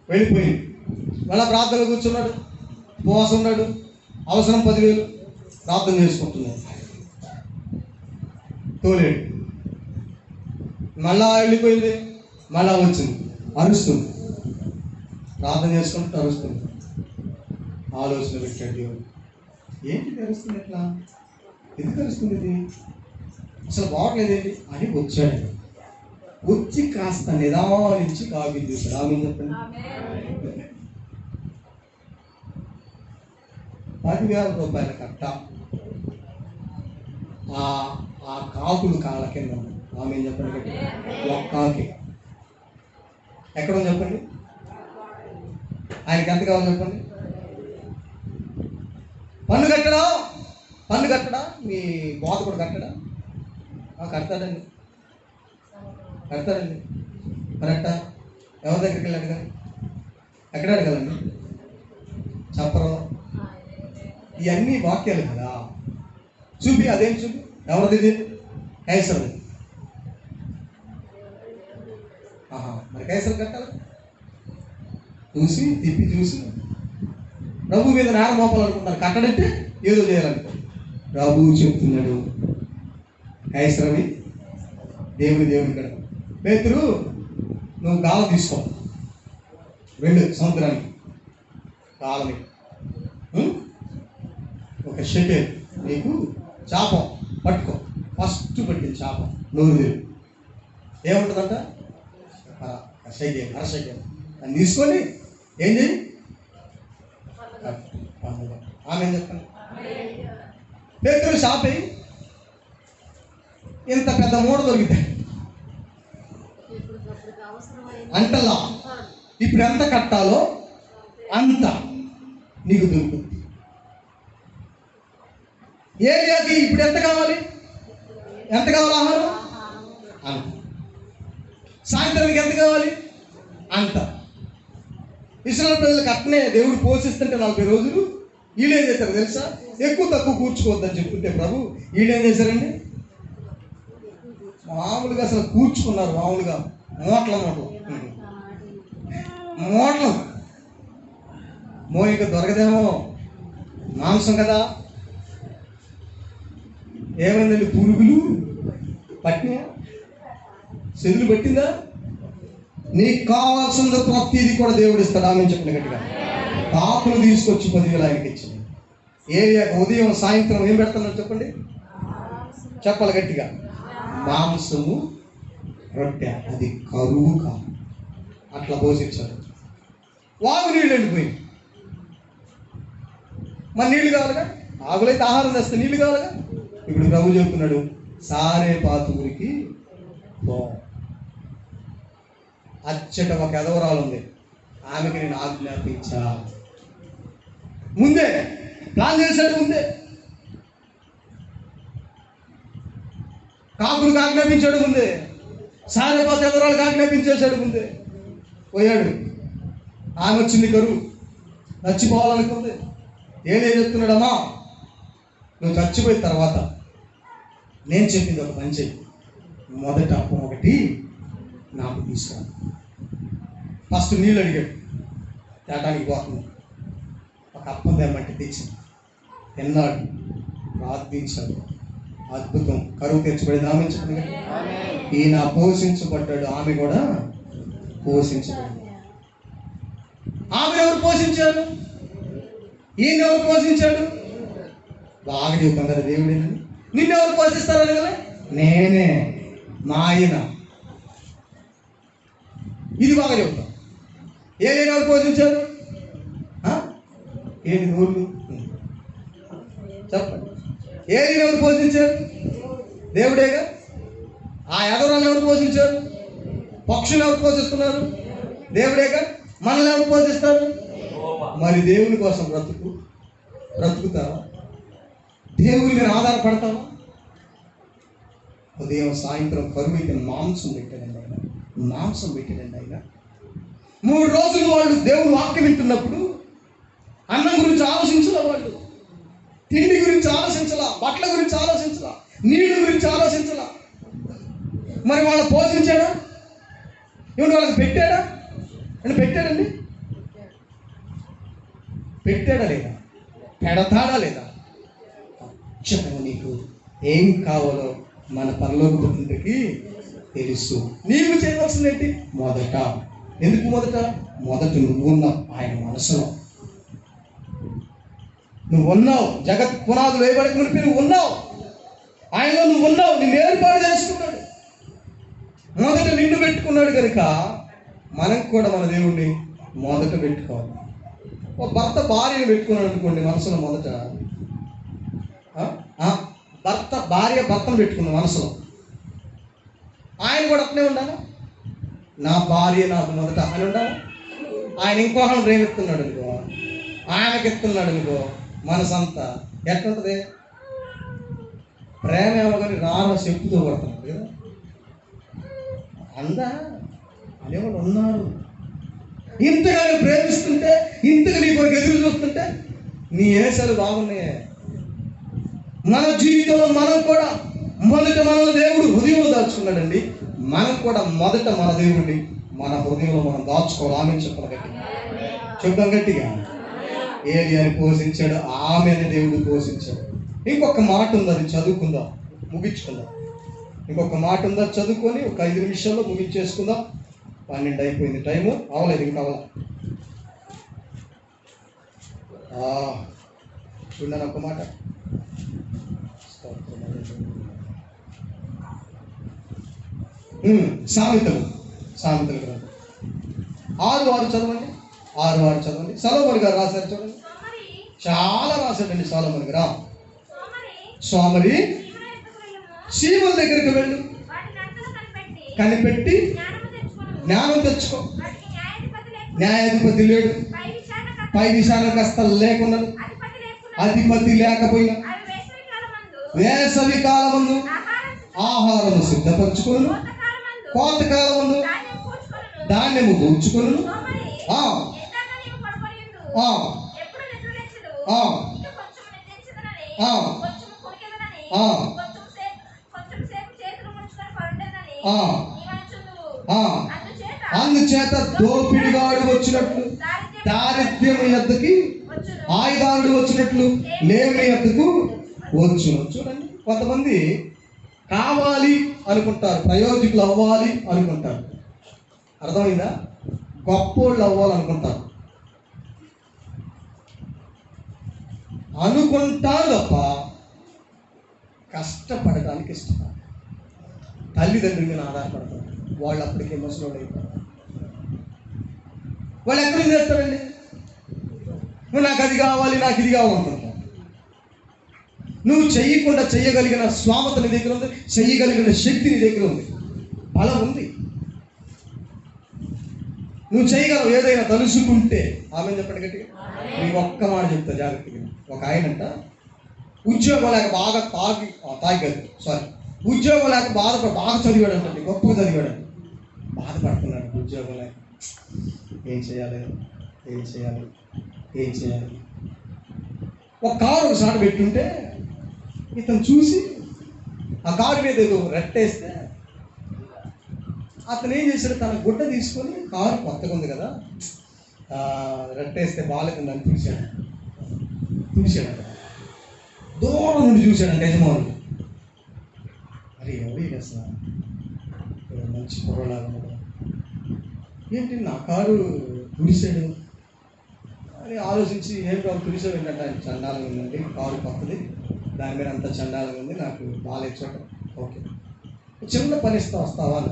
S1: వెళ్ళిపోయింది. మళ్ళీ ప్రార్థనలో కూర్చున్నాడు, ఉపవాసం ఉన్నాడు. అవసరం 10,000, ప్రార్థన చేసుకుంటున్నాడు. తోలేడు. మళ్ళా వెళ్ళిపోయింది, మళ్ళా వచ్చింది, అరుస్తుంది. ప్రార్థన చేసుకుంటూ అరుస్తుంది. ఆలోచన పెట్టాడు, ఏంటి అరుస్తుంది, ఎట్లా, ఎందుకు అరుస్తుంది ఇది, అసలు బాగలేదేంటి అని వచ్చాడు. వచ్చి కాస్త నిదానించి కాగితం చూశాడు. ఆమె చెప్పండి. 10,000 రూపాయల కట్ట ఆ కాకులు కాళ్ళ కింద. ఆమె చెప్పండి. ఒక్కాకి ఎక్కడో చెప్పండి. ఆయనకి ఎంత కావాలో చెప్పండి. పన్ను కట్టడా మీ బాధ కూడా కట్టడా? కడతాడండి. కరెక్టా? ఎవరి దగ్గరికి వెళ్ళి అడగాలి? ఎక్కడ అడగాలండి? చెప్పరు. ఇవన్నీ వాక్యాలు కదా. చూపి, అదేం చూపి, ఎవరిది? కైసరుది. మరి కైసరు కట్టాలి. చూసి తిప్పి చూసి ప్రభు మీద నేరం మోపాలనుకుంటారు. కట్టడంటే ఏదో చేయాలనుకో. ప్రభువు చెప్తున్నాడు, కైసరవి దేవుని కడ. పేతురు, నువ్వు గాల తీసుకో, వెళ్ళు సముద్రానికి. గాలని ఒక షెకెల్ నీకు చాపం పట్టుకో. ఫస్ట్ పట్టింది చాపం, నూరు ఏముంటుందంట, అరషకేల్. అని తీసుకొని ఏం చేయి, ఆమె ఏం చెప్పండి. పేతురు షాప్ అయ్యి ఇంత పెద్ద మూడ దొరికితే అంటలా. ఇప్పుడు ఎంత కట్టాలో అంత నీకు దొరుకుతుంది. ఏరియాకి ఇప్పుడు ఎంత కావాలి ఆహారం అంత. సాయంత్రానికి ఎంత కావాలి అంత. ఇస్రాయేల్ ప్రజలకు అట్నే దేవుడు పోషిస్తుంటే 40 రోజులు వీళ్ళు ఏం చేశారు తెలుసా? ఎక్కువ తక్కువ కూర్చుకోవద్దని చెప్తుంటే ప్రభు వీళ్ళు ఏం చేశారండి? మామూలుగా అసలు కూర్చుకున్నారు. మామూలుగా మూటలు మోయిక దొరకదేమో, మాంసం కదా. ఏమైందండి? పురుగులు పట్టినా, సెదులు పట్టిందా? నీకు కావాల్సిన ప్రతిదీ కూడా దేవుడు ఇస్తాడు. ఆమె చెప్పిన గట్టిగా కాకులు తీసుకొచ్చి 10,000 ఆయనకి ఇచ్చింది. ఉదయం సాయంత్రం ఏం పెడుతున్నారు చెప్పండి, చెప్పాలి గట్టిగా. మాంసము, రొట్టె. అది కరువు కాదు. అట్లా పోషించాడు. వాగు నీళ్ళు వెళ్ళిపోయింది. మరి నీళ్ళు కావాలిగా, ఆకులైతే ఆహారం తెస్తే నీళ్ళు కావాలిగా. ఇప్పుడు ప్రభు చెప్తున్నాడు, సారే పాతూరికి పో. అచ్చట ఒక ఎదవరాలు ఉంది, ఆమెకి నేను ఆజ్ఞాపించా. ముందే ప్లాన్ చేశాడు. ముందే కాకులకు ఆజ్ఞాపించాడు. ముందే సారే పాత ఎదవరాలకు ఆజ్ఞాపించేశాడు. ముందే పోయాడు. ఆమె వచ్చింది, కరువు, చచ్చిపోవాలనుకుంది. ఏం చెప్తున్నాడమ్మా, నువ్వు చచ్చిపోయిన తర్వాత నేను చెప్పింది ఒక పని చెయ్యి. మొదట అప్పం ఒకటి నాకు తీసుకురా. ఫస్ట్ నీళ్ళు అడిగాడు, తేటానికి పోతుంది. ఒక అప్పం తెమ్మంటే తెచ్చింది, తిన్నాడు, ప్రార్థించాడు. అద్భుతం, కరువు తెచ్చిపడింది. ఆమె చెప్పింది, ఈయన పోషించబడ్డాడు, ఆమె కూడా పోషించబడింది. ఆమె ఎవరు పోషించాడు? ఈయన ఎవరు పోషించాడు? బాగా చెప్తాం కదా దేవుడేనని. నిన్నెవరు పోషిస్తారని కదా, నేనే, మా ఆయన. ఇది బాగా చెప్తాం. ఏలియాని ఎవరు పోషించారు? ఏంటి ఊళ్ళు చెప్పండి. ఏలియాని ఎవరు పోషించారు? దేవుడేగా. ఆ ఎదరాలను ఎవరు పోషించారు? పక్షులు ఎవరు పోషిస్తున్నారు? దేవుడేగా. మనల్ని ఎవరు పోషిస్తారు? మరి దేవుని కోసం బ్రతుకుతావా? దేవుని మీద ఆధారపడతావా? ఉదయం సాయంత్రం కరువైతే మాంసం పెట్టాడండి ఆయన. 3 రోజులు వాళ్ళు దేవుని వాక్యం వింటున్నప్పుడు అన్నం గురించి ఆలోచించలా, వాళ్ళు తిండి గురించి ఆలోచించలా, బట్టల గురించి ఆలోచించలా, నీళ్ళ గురించి ఆలోచించలా. మరి వాళ్ళని పోషించాడా? ఏమంటే వాళ్ళకి పెట్టాడా? అంటే పెట్టాడండి. పెట్టాడా లేదా? పెడతాడా లేదా? ఖచ్చితంగా నీకు ఏం కావాలో మన పరలోక తండ్రికి తెలుసు. నీవు చేయవలసింది ఏంటి? ఎందుకు మొదట నువ్వున్నావు ఆయన మనసులో. నువ్వు ఉన్నావు. జగత్ పునాదులు వేయబడక మునిపి నువ్వు ఉన్నావు. ఆయనలో నువ్వు ఉన్నావు. నిన్ను ఏర్పాటు చేసుకున్నాడు. మొదట నిన్ను పెట్టుకున్నాడు కనుక మనం కూడా మన దేవుణ్ణి మొదట పెట్టుకోవాలి. ఒక భర్త భార్యను పెట్టుకున్నాడు అనుకోండి మనసులో. మొదట భర్తను పెట్టుకున్న మనసులో. ఆయన కూడా అట్నే ఉండాలి. నా భార్య నాకు మొదట అని ఉండాలి. ఆయన ఇంకొకరిని ప్రేమిస్తున్నాడు అనుకో, ఆయనకి ఎత్తున్నాడు అనుకో, మనసంతా ఎట్లుంటుంది? ప్రేమ ఏమో కానీ చెప్పుతూ పడుతున్నాడు కదా. అందా అనేవాళ్ళు ఉన్నారు. ఇంతగా నువ్వు ప్రేమిస్తుంటే, ఇంతగా నీ కొరకు ఎదురు చూస్తుంటే నీ ఏసాలు బాగున్నాయే. మన జీవితంలో మనం కూడా మొదట మనల్ని దేవుడు హృదయంలో దాచుకున్నాడండి. మనం కూడా మొదట మన దేవుడిని మన హృదయంలో మనం దాచుకోవాలి. ఆమె చెప్పడం గట్టిగా. ఏలియాని పోషించాడు, ఆమెని దేవుడు పోషించాడు. ఇంకొక మాట ఉంది, అది చదువుకుందాం, ముగించుకుందాం. ఇంకొక మాట ఉందా, చదువుకొని ఒక 5 నిమిషాల్లో ముగించేసుకుందాం. 12 అయిపోయింది, టైము అవలేదు, ఇంకా అవలా. చూడండి ఒక మాట. సామెతలు గ్రంథం 6:6 చదవండి. 6:6 చదవండి. సొలొమోను గారు రాశారు చూడండి. చాలా రాశాడండి సొలొమోను గారు. సోమరి సీమల దగ్గరికి వెళ్ళు, కనిపెట్టి జ్ఞానం తెచ్చుకో. న్యాయాధిపతి లేడు, పై విషయాలకు అస్సలు లేకున్నాడు, అధిపతి లేకపోయినా వేసవి కాలమందు ఆహారము సిద్ధపరచుకోను, కోతకాలమందు ధాన్యము కూర్చుకొను. అందుచేత దోపిడిగాడు వచ్చినట్లు, దారిద్ర్యం యొద్దకి ఆయుధానుడు వచ్చినట్లు లేని యొద్దకు వచ్చును. చూడండి, కొంతమంది కావాలి అనుకుంటారు, ప్రయోజకులు అవ్వాలి అనుకుంటారు. అర్థమైందా? గొప్పోళ్ళు అవ్వాలనుకుంటారు, అనుకుంటారు తప్ప కష్టపడటానికి ఇష్టపడతారు. తల్లిదండ్రుల మీద ఆధారపడతారు. వాళ్ళు అప్పటికే ముసలోళ్ళు అయిపోతారు. వాళ్ళు ఎక్కడేం చేస్తారండి? నువ్వు నాకు అది కావాలి, నాకు ఇది కావాలనుకుంటావు. నువ్వు చెయ్యకుండా చెయ్యగలిగిన స్వామత నీ దగ్గర ఉంది, చెయ్యగలిగిన శక్తి నీ దగ్గర ఉంది, బలం ఉంది. నువ్వు చేయగలవు ఏదైనా తలుసుకుంటే. ఆమె చెప్పండి గట్టిగా. నీకు ఒక్క మాట చెప్తా జాగ్రత్తగా. ఒక ఆయనంట ఉద్యోగం లేక బాగా ఉద్యోగం లేక బాగా చదివాడంటే, గొప్పగా చదివాడంట. బాధపడుతున్నాడు ఉద్యోగం లేక. ఏం చేయాలి? ఒక కారు ఒకసారి పెట్టుంటే ఇతను చూసి ఆ కారు మీద ఏదో రెట్టేస్తే అతను ఏం చేశాడు? తన గుడ్డ తీసుకొని, కారు కొత్తగా ఉంది కదా, రెట్టేస్తే బాగాలేదని చూశాడు. దూరం నుండి చూశాడంట యజమానులు. అరే ఎవరి అసలు మంచి పొరలాగా ఏంటి నా కారు తుడిసాడు అని ఆలోచించి, ఏం కాదు తుడిసాడు ఏంటంటే, ఆయన చండాలంగా ఉందండి, కారు కొత్తది, దాని మీద అంత చండాలంగా ఉంది, నాకు బాగాలేదు చోట. ఓకే, చిన్న పని వస్తావా అన్న.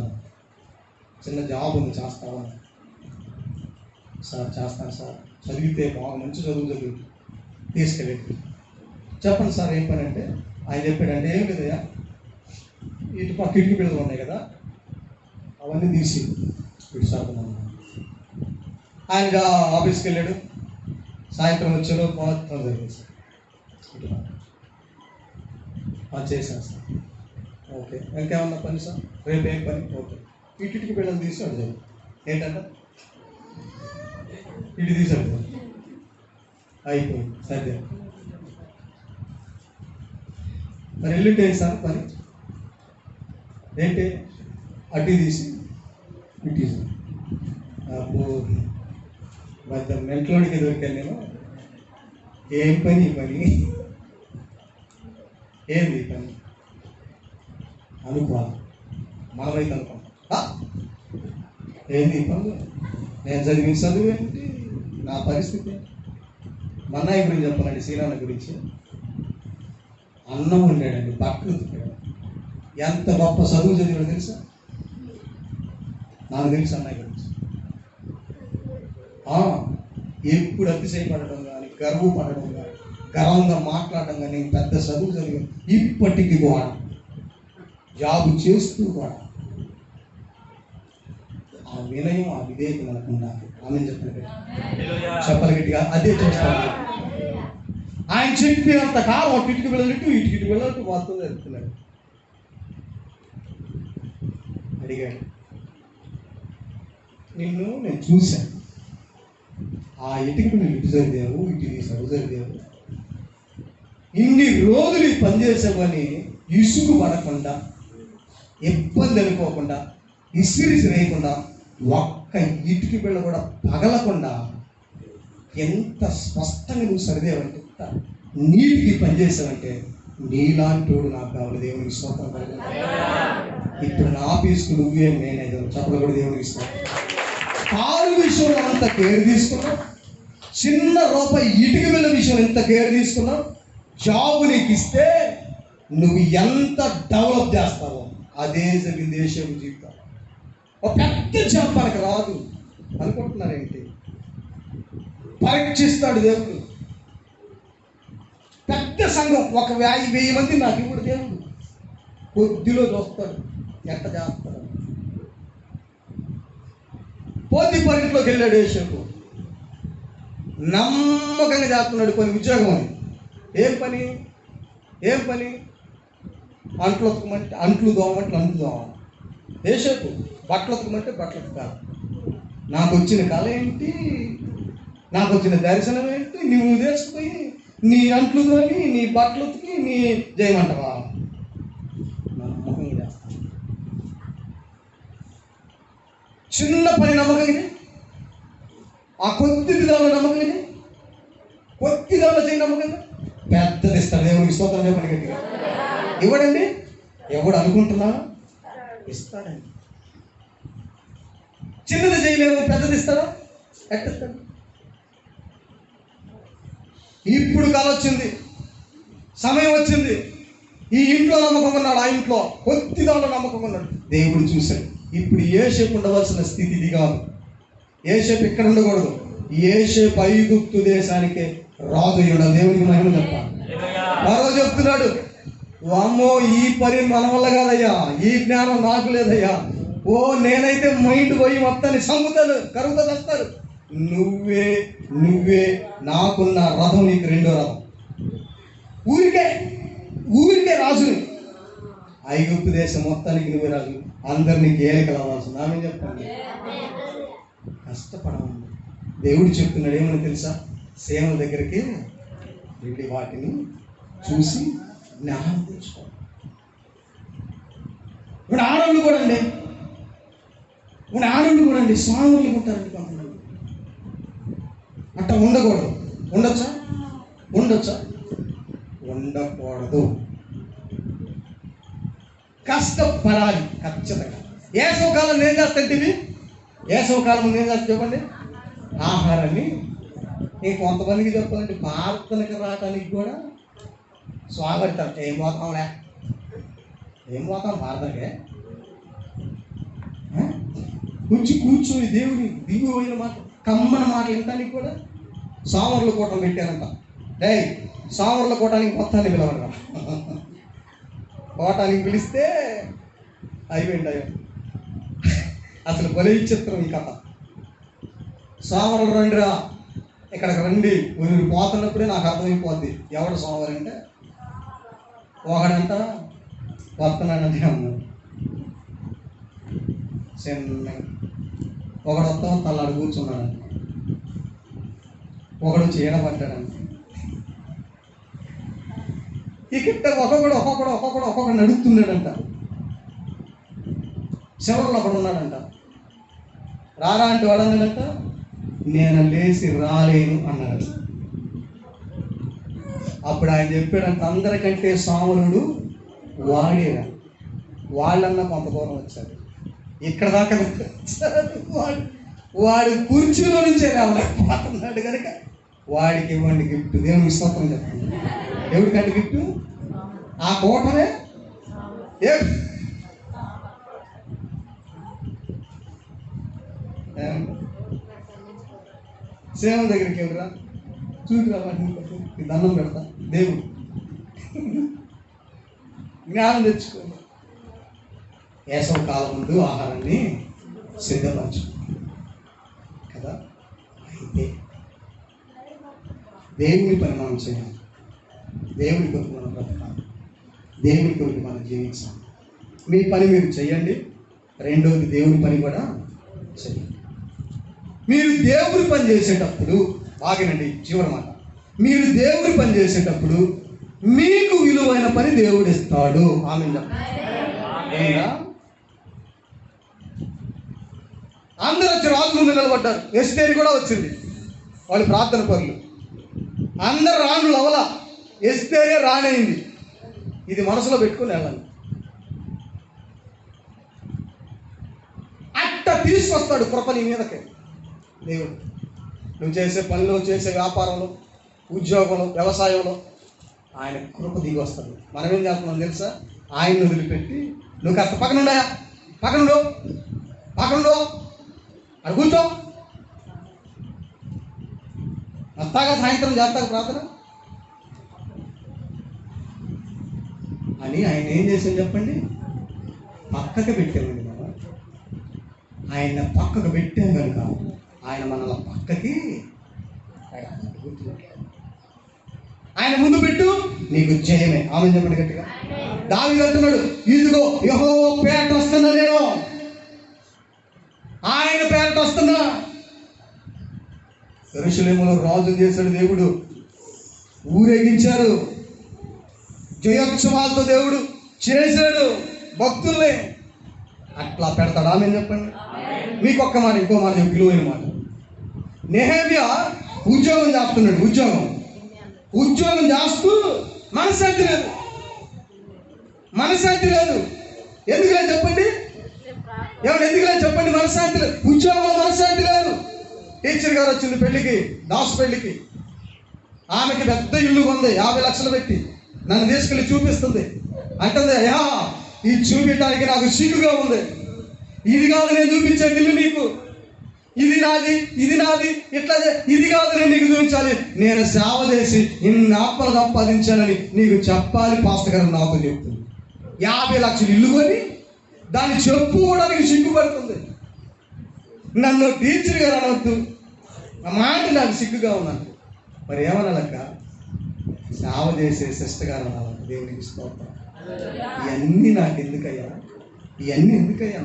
S1: చిన్న జాబ్ ఉంది, చేస్తావా? సార్ చేస్తాను సార్, చదివితే బాగా మంచి చదువు తీసుకెళ్ళి. చెప్పండి సార్ ఏం పని అంటే, ఆయన చెప్పాడంటే ఏం లేదయ్యా, ఇటు పక్క కిటికీ పిల్లలు ఉన్నాయి కదా, అవన్నీ తీసి ఇటు సాగుతున్నాను. ఆయన ఆఫీస్కి వెళ్ళాడు, సాయంత్రం వచ్చాడు, మొత్తం జరిగింది సార్. చేశాను సార్. ఓకే, ఇంకేమన్నా పని సార్? రేపు ఏం పని? ఓకే, ఇటుకి పిల్లలు తీసి అడిగాడు. ఏంటంట? ఇటు తీసి అడిగాడు. అయిపోయింది సరే. మరి ఎల్లుంటే ఏంటి సార్ పని? ఏంటి? అటు తీసి ఇటు తీసి. మధ్య మెంట్లోడికి దొరికాను నేను. ఏం పని ఈ పని? ఏంది ఈ పని అనుకోవాలి, మనమైతే అనుకుంటాం. ఏంది ఈ పనులు? నేను చదివిన చదువు ఏంటి, నా పరిస్థితి. మా అన్నయ్య గురించి చెప్పాలండి, శ్రీనాన్న గురించి. అన్నం ఉండాడండి, బట్టలు ఉతికాడు. ఎంత గొప్ప చదువు చదివాడు తెలుసా? నాకు తెలుసు అన్నయ్య గురించి. ఎప్పుడు అతిశయపడటం కానీ, గర్వపడటం కానీ, గర్వంగా మాట్లాడటం కానీ, పెద్ద చదువు చదివాడు. ఇప్పటికీ కూడా జాబు చేస్తూ కూడా ఆ వినయం, ఆ విధేయత మనకు ఉండాలి. ఆమె చెప్పలు గట్టిగా అదే చేస్తాను. ఆయన చెప్పినంత కాలం ఇటుకి వెళ్ళినట్టు ఇటుకి వెళ్ళినట్టు మొత్తం జరుగుతున్నాడు. అడిగాడు, నేను చూశాను, ఆ ఇటుకి నువ్వు ఇటు జరిగావు, ఇటు తీసావు జరిగావు, ఇన్ని రోజులు పనిచేసావని ఇసుగు పడకుండా, ఇబ్బంది అనుకోకుండా, ఇసిరిసి వేయకుండా, ఒక్క ఇటుకి బిళ్ళ కూడా పగలకుండా ఎంత స్పష్టంగా నువ్వు సరిదేవంటే, నీటికి పనిచేసావంటే, నీలాంటోడు నాకు కావాలి. దేవునికి స్తోత్రం. ఇప్పుడు నా ఆఫీస్కు నువ్వే మేనేజర్, చెప్పలు కూడా దేవునికి స్తోత్రం. కారు విషయంలో అంత కేర్ తీసుకున్నావు, చిన్న రూపాయి ఇటుక బిళ్ళ విషయంలో ఎంత కేర్ తీసుకున్నావు. జాబు నీకు ఇస్తే నువ్వు ఎంత డెవలప్ చేస్తావో అదే జరిగింది దేశం జీవితం. ఒక పెద్ద జాబ్ మనకు రాదు అనుకుంటున్నారేంటి? పరీక్షిస్తాడు దేవుడు. పెద్ద సంఘం, ఒక 1000 మంది నాకు ఇవ్వడు దేవుడు. కొద్దిలో చూస్తాడు ఎట్ట చేస్తాడు. పోటీ పరీక్షలోకి వెళ్ళాడు యేషపు, నమ్మకంగా చేస్తున్నాడు కొన్ని ఉద్యోగం అని. ఏం పని? అంట్లు ఉతకమంటే అంట్లు దోమంటే అంట్లు దోమ. యేషపు బట్టలు ఉతకమంటే బట్టలు ఉతకాలి. నాకు వచ్చిన కళ ఏంటి, నాకు వచ్చిన దర్శనం ఏంటి, నువ్వు తీసుకుపోయి నీ అంట్లు తోని, నీ బట్టలు ఉతికి, నీ చేయమంటావా? నమ్మకంగా చేస్తాను. చిన్న పని నమ్మకంగా, ఆ కొద్ది దానిలో నమ్మకంగా, కొద్ది దానిలో చేయి నమ్మకంగా, పెద్దది ఇస్తాడు. దేవునికి స్తోత్రం చెప్పండి గట్టిగా. ఇవ్వడండి, ఎవడు అనుకుంటున్నా ఇస్తాడండి. చిన్నది చేయలేము, పెద్దది ఇస్తాడా? ఎట్టిస్తాడు? ఇప్పుడు కాలం వచ్చింది, సమయం వచ్చింది. ఈ ఇంట్లో నమ్మకం ఉన్నాడు, ఆ ఇంట్లో కొద్దిగా నమ్మకం ఉన్నాడు. దేవుడు చూశాడు. ఇప్పుడు యేషపు ఉండవలసిన స్థితి ఇది కాదు. యేషపు ఇక్కడ ఉండకూడదు. యేషపు ఐగుప్తు దేశానికి రాజు అయ్యాడు. దేవునికి మహిమ చెప్పాలి. మరో చెప్తున్నాడు, అమ్మో ఈ పని మన వల్ల కాదయ్యా, ఈ జ్ఞానం నాకు లేదయ్యా, ఓ నేనైతే మైండ్ పోయి మొత్తాన్ని చంపుతాను, కరువుతో వస్తారు. నువ్వే నాకున్న రథం నీకు రెండో రథం. ఊరికే రాజుని, ఐగుప్తు దేశం మొత్తానికి నువ్వే రాజు, అందరినీ ఏలిక రావాల్సింది. ఆమె చెప్పండి. కష్టపడమండి. దేవుడు చెప్తున్నాడు ఏమని తెలుసా? సేవల దగ్గరికి వెళ్ళి వాటిని చూసి జ్ఞానం తెచ్చుకోవాలి. ఇప్పుడు ఆడవాళ్ళు కూడా అండి స్వాములు ఉంటారండి కొంతమంది. అట్లా ఉండకూడదు. ఉండొచ్చా? ఉండకూడదు. కష్టపడాలి ఖచ్చితంగా. వేసవకాలం ఏం చేస్తాంటే వేసవకాలం ఏం చేస్తా చెప్పండి? ఆహారాన్ని కొంతమందికి చెప్పాలంటే ప్రార్థనకి రావడానికి కూడా స్వాగతం. ఏం పోతాం ప్రార్థనకే? వచ్చి కూర్చొని దేవుని దిగువైన మాట, కమ్మన మాటలు వినడానికి కూడా సామర్ల కూటం పెట్టారంట. సామర్ల కూటానికి మొత్తాన్ని పిలవరా, కోటానికి పిలిస్తే అయిపోయింది. అసలు భలే చిత్రం ఈ కథ. సోమవారం రండిరా, ఇక్కడికి రండి. మీరు పోతున్నప్పుడే నాకు అర్థమైపోద్ది ఎవడు సోమవారం అంటే. ఒకడంట వస్తున్నాడంటే అన్నాడు చిన్నగా, ఒకడు వస్తాం తల్లాడు కూర్చున్నాడంట, ఒకడు చీడ పడ్డాడంట. ఇక ఒక్కొక్కడు నడుస్తున్నాడంట. చివరిలో ఒకడు ఉన్నాడంట, రారా అంటే వాడు అన్నాడంట, నేను లేచి రాలేను అన్నాడు. అప్పుడు ఆయన చెప్పాడంట, అందరికంటే సామరుడు వాడేరా, వాళ్ళన్నా కొంత దూరం వచ్చారు, ఇక్కడ దాకా వాడు కుర్చీలో నుంచే రాలేకపోతున్నాడు కనుక వాడికి ఇవ్వండి గిఫ్ట్. దేవునికి స్తోత్రం చెప్పండి. ఎవరికంటే గిఫ్ట్ ఆ కోటమే. సేవ దగ్గరికి ఎవరురా చూడరా, వాటిని దండం పెడతా, దేవుడు జ్ఞానం తెచ్చుకోండి. వేసవ కాలం ముందు ఆహారాన్ని సిద్ధపరచు కదా. అయితే దేవుని పని మనం చేయాలి, దేవుని కొరకు మనం బ్రతకాలి, దేవుని కొరకు మనం జీవించాలి. మీ పని మీరు చేయండి, రెండవది దేవుని పని కూడా చేయండి. మీరు దేవుని పని చేసేటప్పుడు బాగేనండి, చివరి మాట, మీరు దేవుని పని చేసేటప్పుడు మీకు విలువైన పని దేవుడు ఇస్తాడు. ఆమేన్. అందరూ వచ్చి రాజు ముందు నిలబడ్డారు. ఎస్తేరు కూడా వచ్చింది, వాళ్ళు ప్రార్థన పరులు. అందరు రాణులు అవలా, ఎస్తేరే రాణయింది. ఇది మనసులో పెట్టుకుని వెళ్ళాలి. అట్ట తీసుకొస్తాడు కృప నీ మీదకే దేవుడు. నువ్వు చేసే పనిలో, చేసే వ్యాపారంలో, ఉద్యోగంలో, వ్యవసాయంలో ఆయన కృప దిగి వస్తుంది. మనం ఏం చేస్తున్నాం తెలుసా? ఆయన్ని వదిలిపెట్టి నువ్వు కాస్త పక్కనుండా, పక్కనుండో అది కూర్చో, వస్తాగా సాయంత్రం చేస్తాక ప్రార్థన అని ఆయన ఏం చేశాను చెప్పండి? పక్కకి పెట్టామండి. మనం ఆయన పక్కకు పెట్టాం కనుక ఆయన మనల్ని పక్కకి ఆయన ముందు పెట్టు, నీకు జయమే. ఆమె చెప్పండి గట్టిగా. దావీదు అంటున్నాడు, ఇదిగో యెహోవా పేరట వస్తున్నా, నేను ఆయన పేరట వస్తున్నా. యెరూషలేములో రాజును చేశాడు దేవుడు, ఊరేగించారు, జయోత్సవాలతో దేవుడు చేశాడు భక్తుల్ని. అట్లా పెడతాడు. ఆమె చెప్పండి. మీకు ఒక్క మాట, ఇంకో మాట, విలువైన మాట. నెహెమ్యా ఉద్యోగం చేస్తున్నాడు, ఉద్యోగం చేస్తూ మనశ్శాంతి లేదు. ఎందుకులే చెప్పండి, ఎందుకులే చెప్పండి, మనశ్శాంతి లేదు. ఉద్యోగంలో మనశ్శాంతి లేదు. టీచర్ గారు వచ్చింది పెళ్లికి, దాసు పెళ్లికి. ఆమెకి పెద్ద ఇల్లు ఉంది, 50 లక్షలు పెట్టి నన్ను తీసుకెళ్ళి చూపిస్తుంది. అంటుంది, అయ్యా ఇది చూపించడానికి నాకు సిగ్గుగా ఉంది. ఇది కాదు నేను చూపించే ఇల్లు నీకు, ఇది నాది ఇట్లా, ఇది కాదు నేను నీకు చూపించాలి. నేను సేవ చేసి ఇన్ని ఆత్మలు సంపాదించాలని నీకు చెప్పాలి పాస్టర్ గారు నాతో చెప్తుంది. 50 లక్షలు ఇల్లు కొని దాన్ని చెప్పుకోవడానికి సిగ్గుపడుతుంది. నన్ను టీచర్ గారు అనవద్దు, ఆ మాట నాకు సిగ్గుగా ఉన్నాను. మరి ఏమనాలక్క? సేవ చేసే సిస్టర్ గారు అనాలి. దేవునికి స్తోత్రం. ఇవన్నీ నాకు ఎందుకయ్యా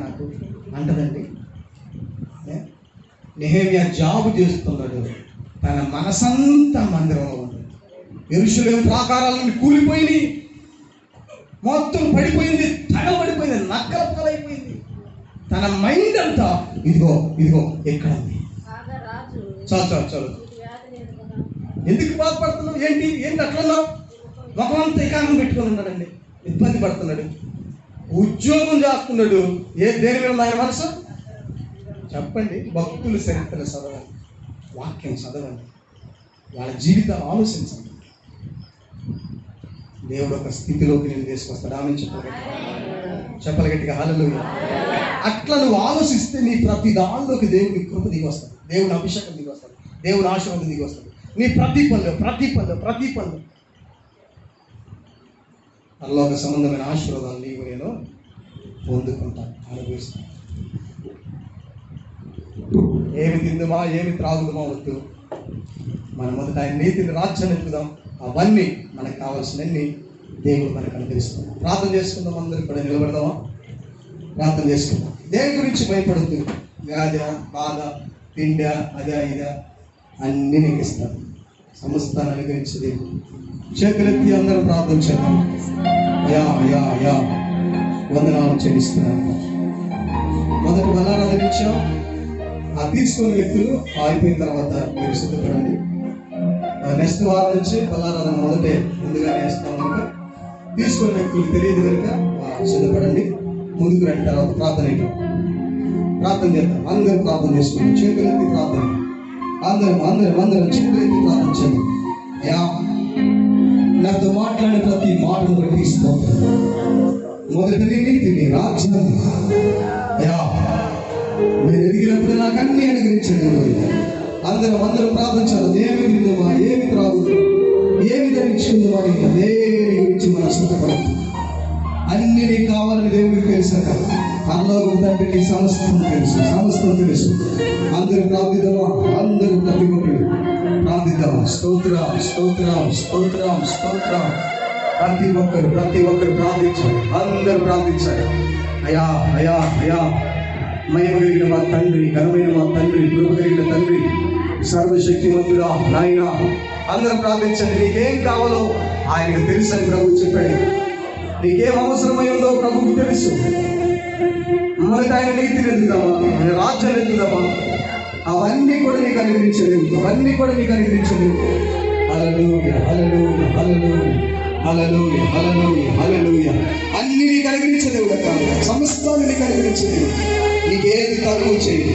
S1: నాకు అంటదండి. నెహెమ్యా జాబు చేస్తున్నాడు, తన మనసంతా మందిరంలో ఉంది. యెరూషలేము ప్రాకారాలన్నీ కూలిపోయినాయి, మొత్తం పడిపోయింది, తగబడిపోయింది, నక్కల పాలైపోయింది. తన మైండ్ అంతా ఇదిగో ఎక్కడ ఉంది. చాలు ఎందుకు బాధపడుతున్నావు? ఏంటి అట్లన్నావు? ముఖమంతా ఏకాంగం పెట్టుకొని ఉన్నాడండి, ఇబ్బంది పడుతున్నాడు. ఉద్యోగం చేస్తున్నాడు. దేని మీద ఆయన మనసు చెప్పండి? భక్తుల చరిత్రలు చదవండి, వాక్యం చదవండి, వాళ్ళ జీవితాలు ఆలోచించండి. దేవుడు ఒక స్థితిలోకి నేను తీసుకొస్తాడు. ఆమె చెప్పలు గట్టిగా హల్లెలూయా. అట్లా నువ్వు ఆలోచిస్తే నీ ప్రతి దానిలోకి దేవుని కృప దిగి వస్తుంది, దేవుని అభిషేకం దిగి వస్తుంది, దేవుని ఆశీర్వాదం దిగి వస్తుంది. నీ ప్రతి పనులు పరలోక సంబంధమైన ఆశీర్వాదాలు నీవు నేను పొందుకుంటాను, అనుభవిస్తాను. ఏమి తిందుమా ఏమి త్రాగుదమా వద్దు, మన మొదట ఆయన నీతిని రాజ్యాన్ని ఎత్తుదాం. అవన్నీ మనకు కావాల్సినవన్నీ దేవుడు మనకు అనుగ్రహిస్తాం. ప్రార్థన చేసుకుందాం, అందరూ కూడా నిలబడదామా? ప్రార్థన చేసుకుందాం. దేని గురించి భయపడద్దు. వ్యాధి, బాధ, తిండి, అదే ఇదా అన్నీ నీకు ఇస్తాను. సమస్తాన్ని అనుగ్రహించి దేవుడు. చేతులెత్తి అందరూ ప్రార్థన చేద్దాం. అయా వందనాలు చెల్లిస్తున్నాను. మొదటి బలారాధన ఇచ్చాం. ఆ తీసుకున్న వ్యక్తులు ఆగిపోయిన తర్వాత మీరు సిద్ధపడండి. నెక్స్ట్ వారం నుంచి బలారాధన మొదటే ముందుగానే వేస్తాం కనుక తీసుకున్న వ్యక్తులు తెలియదు కనుక సిద్ధపడండి. ముందుకు రండి. తర్వాత ప్రార్థన చేద్దాం. అందరూ ప్రార్థన చేసుకున్నాం. చేతులెత్తి ప్రార్థన. అందరం చేతులెత్తి ప్రార్థన చేద్దాం. నాతో మాట్లాడిన ప్రతి మాటను బట్టి మొదటిది నీతిని రాజ్యాన్ని నేను ఎదిగినప్పుడు నాకు అన్ని అనుగ్రహించండి. అందరం ప్రార్థించాలి. ఏమి తిందామా, ఏమి త్రాగుదామా, ఏమి ధరించుకుందామా, దేని గురించి మనం శ్రద్ధపడదు. అన్ని నీకు కావాలని దేవుడికి తెలుసాక పరలోకం తండ్రి నీకు సమస్తం తెలుసు. అందరూ ప్రార్థిద్దామా? అందరూ ప్రతి ఒక్కరు ప్రార్థిద్దామా? స్తోత్రం. ప్రతి ఒక్కరు ప్రార్థించాలి. అందరూ ప్రార్థించాలి. అయా మహిమ కలిగిన మా తండ్రి, ఘనమైన మా తండ్రి, కృప కలిగిన తండ్రి, సర్వశక్తిమంతుడా నాయన, అందరూ ప్రార్థించండి. నీకేం కావాలో ఆయనకు తెలుసు అని ప్రభు చెప్పాడు. నీకేం అవసరమైందో ప్రభుకు తెలుసు. మొదట ఆయన నీతిని ఎదుగుదామా, ఆయన రాజ్యాన్ని ఎదుగుదామా, అవన్నీ కూడా నీకు అనుగ్రహించలేవు. హల్లెలూయా. అన్ని నీకు అనుగ్రహించలేవు కదా, సమస్తాన్ని నీకు అనుగ్రహించలేవు. నీకేది తక్కువ చేయదు.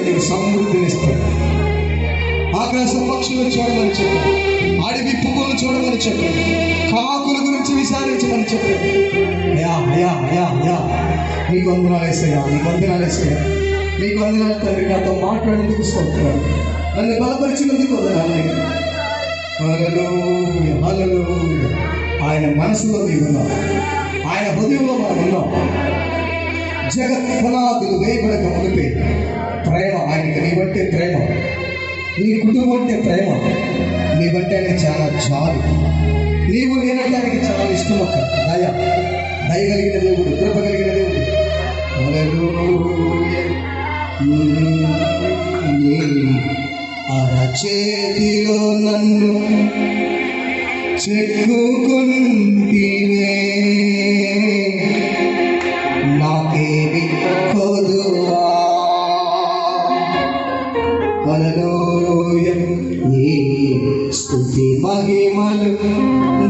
S1: నీకు సమృద్ధిని ఇస్తాడు. ఆకాశ పక్షులను చూడమని చెప్పాడు, అడవి పువ్వులను చూడమని చెప్పాడు, కాకుల గురించి విచారించమని చెప్పాడు. నీకు వందనాలు వేసాయా, నీకు వందనాలు తండ్రి. నాతో మాట్లాడేందుకు స్తోత్రాలు, నన్ను బలపరిచినందుకు వందనాలు. హల్లెలూయా. ఆయన మనసులో నీవున్నావు, ఆయన హృదయంలో మనం ఉన్నాం. జగత్ పునాదులు వేయబడక మునిపే ప్రేమ ఆయనకి, నీ బట్టే ప్రేమ, నీ కుటుంబం అంటే ప్రేమ, నీ బట్టే ఆయనకి చాలా చాలు. నీవు నేనంటే ఆయనకి చాలా ఇష్టం. ఒక దయ కలిగిన దేవుడు, కృప కలిగిన దేవుడు. అరచేతిలో నన్ను చెక్కుకుంటివే, నాకేమి కొదువా. హల్లెలూయా. నీ స్తుతి మహిమలు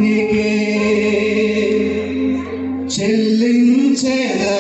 S1: నీకే చెల్లించెదా.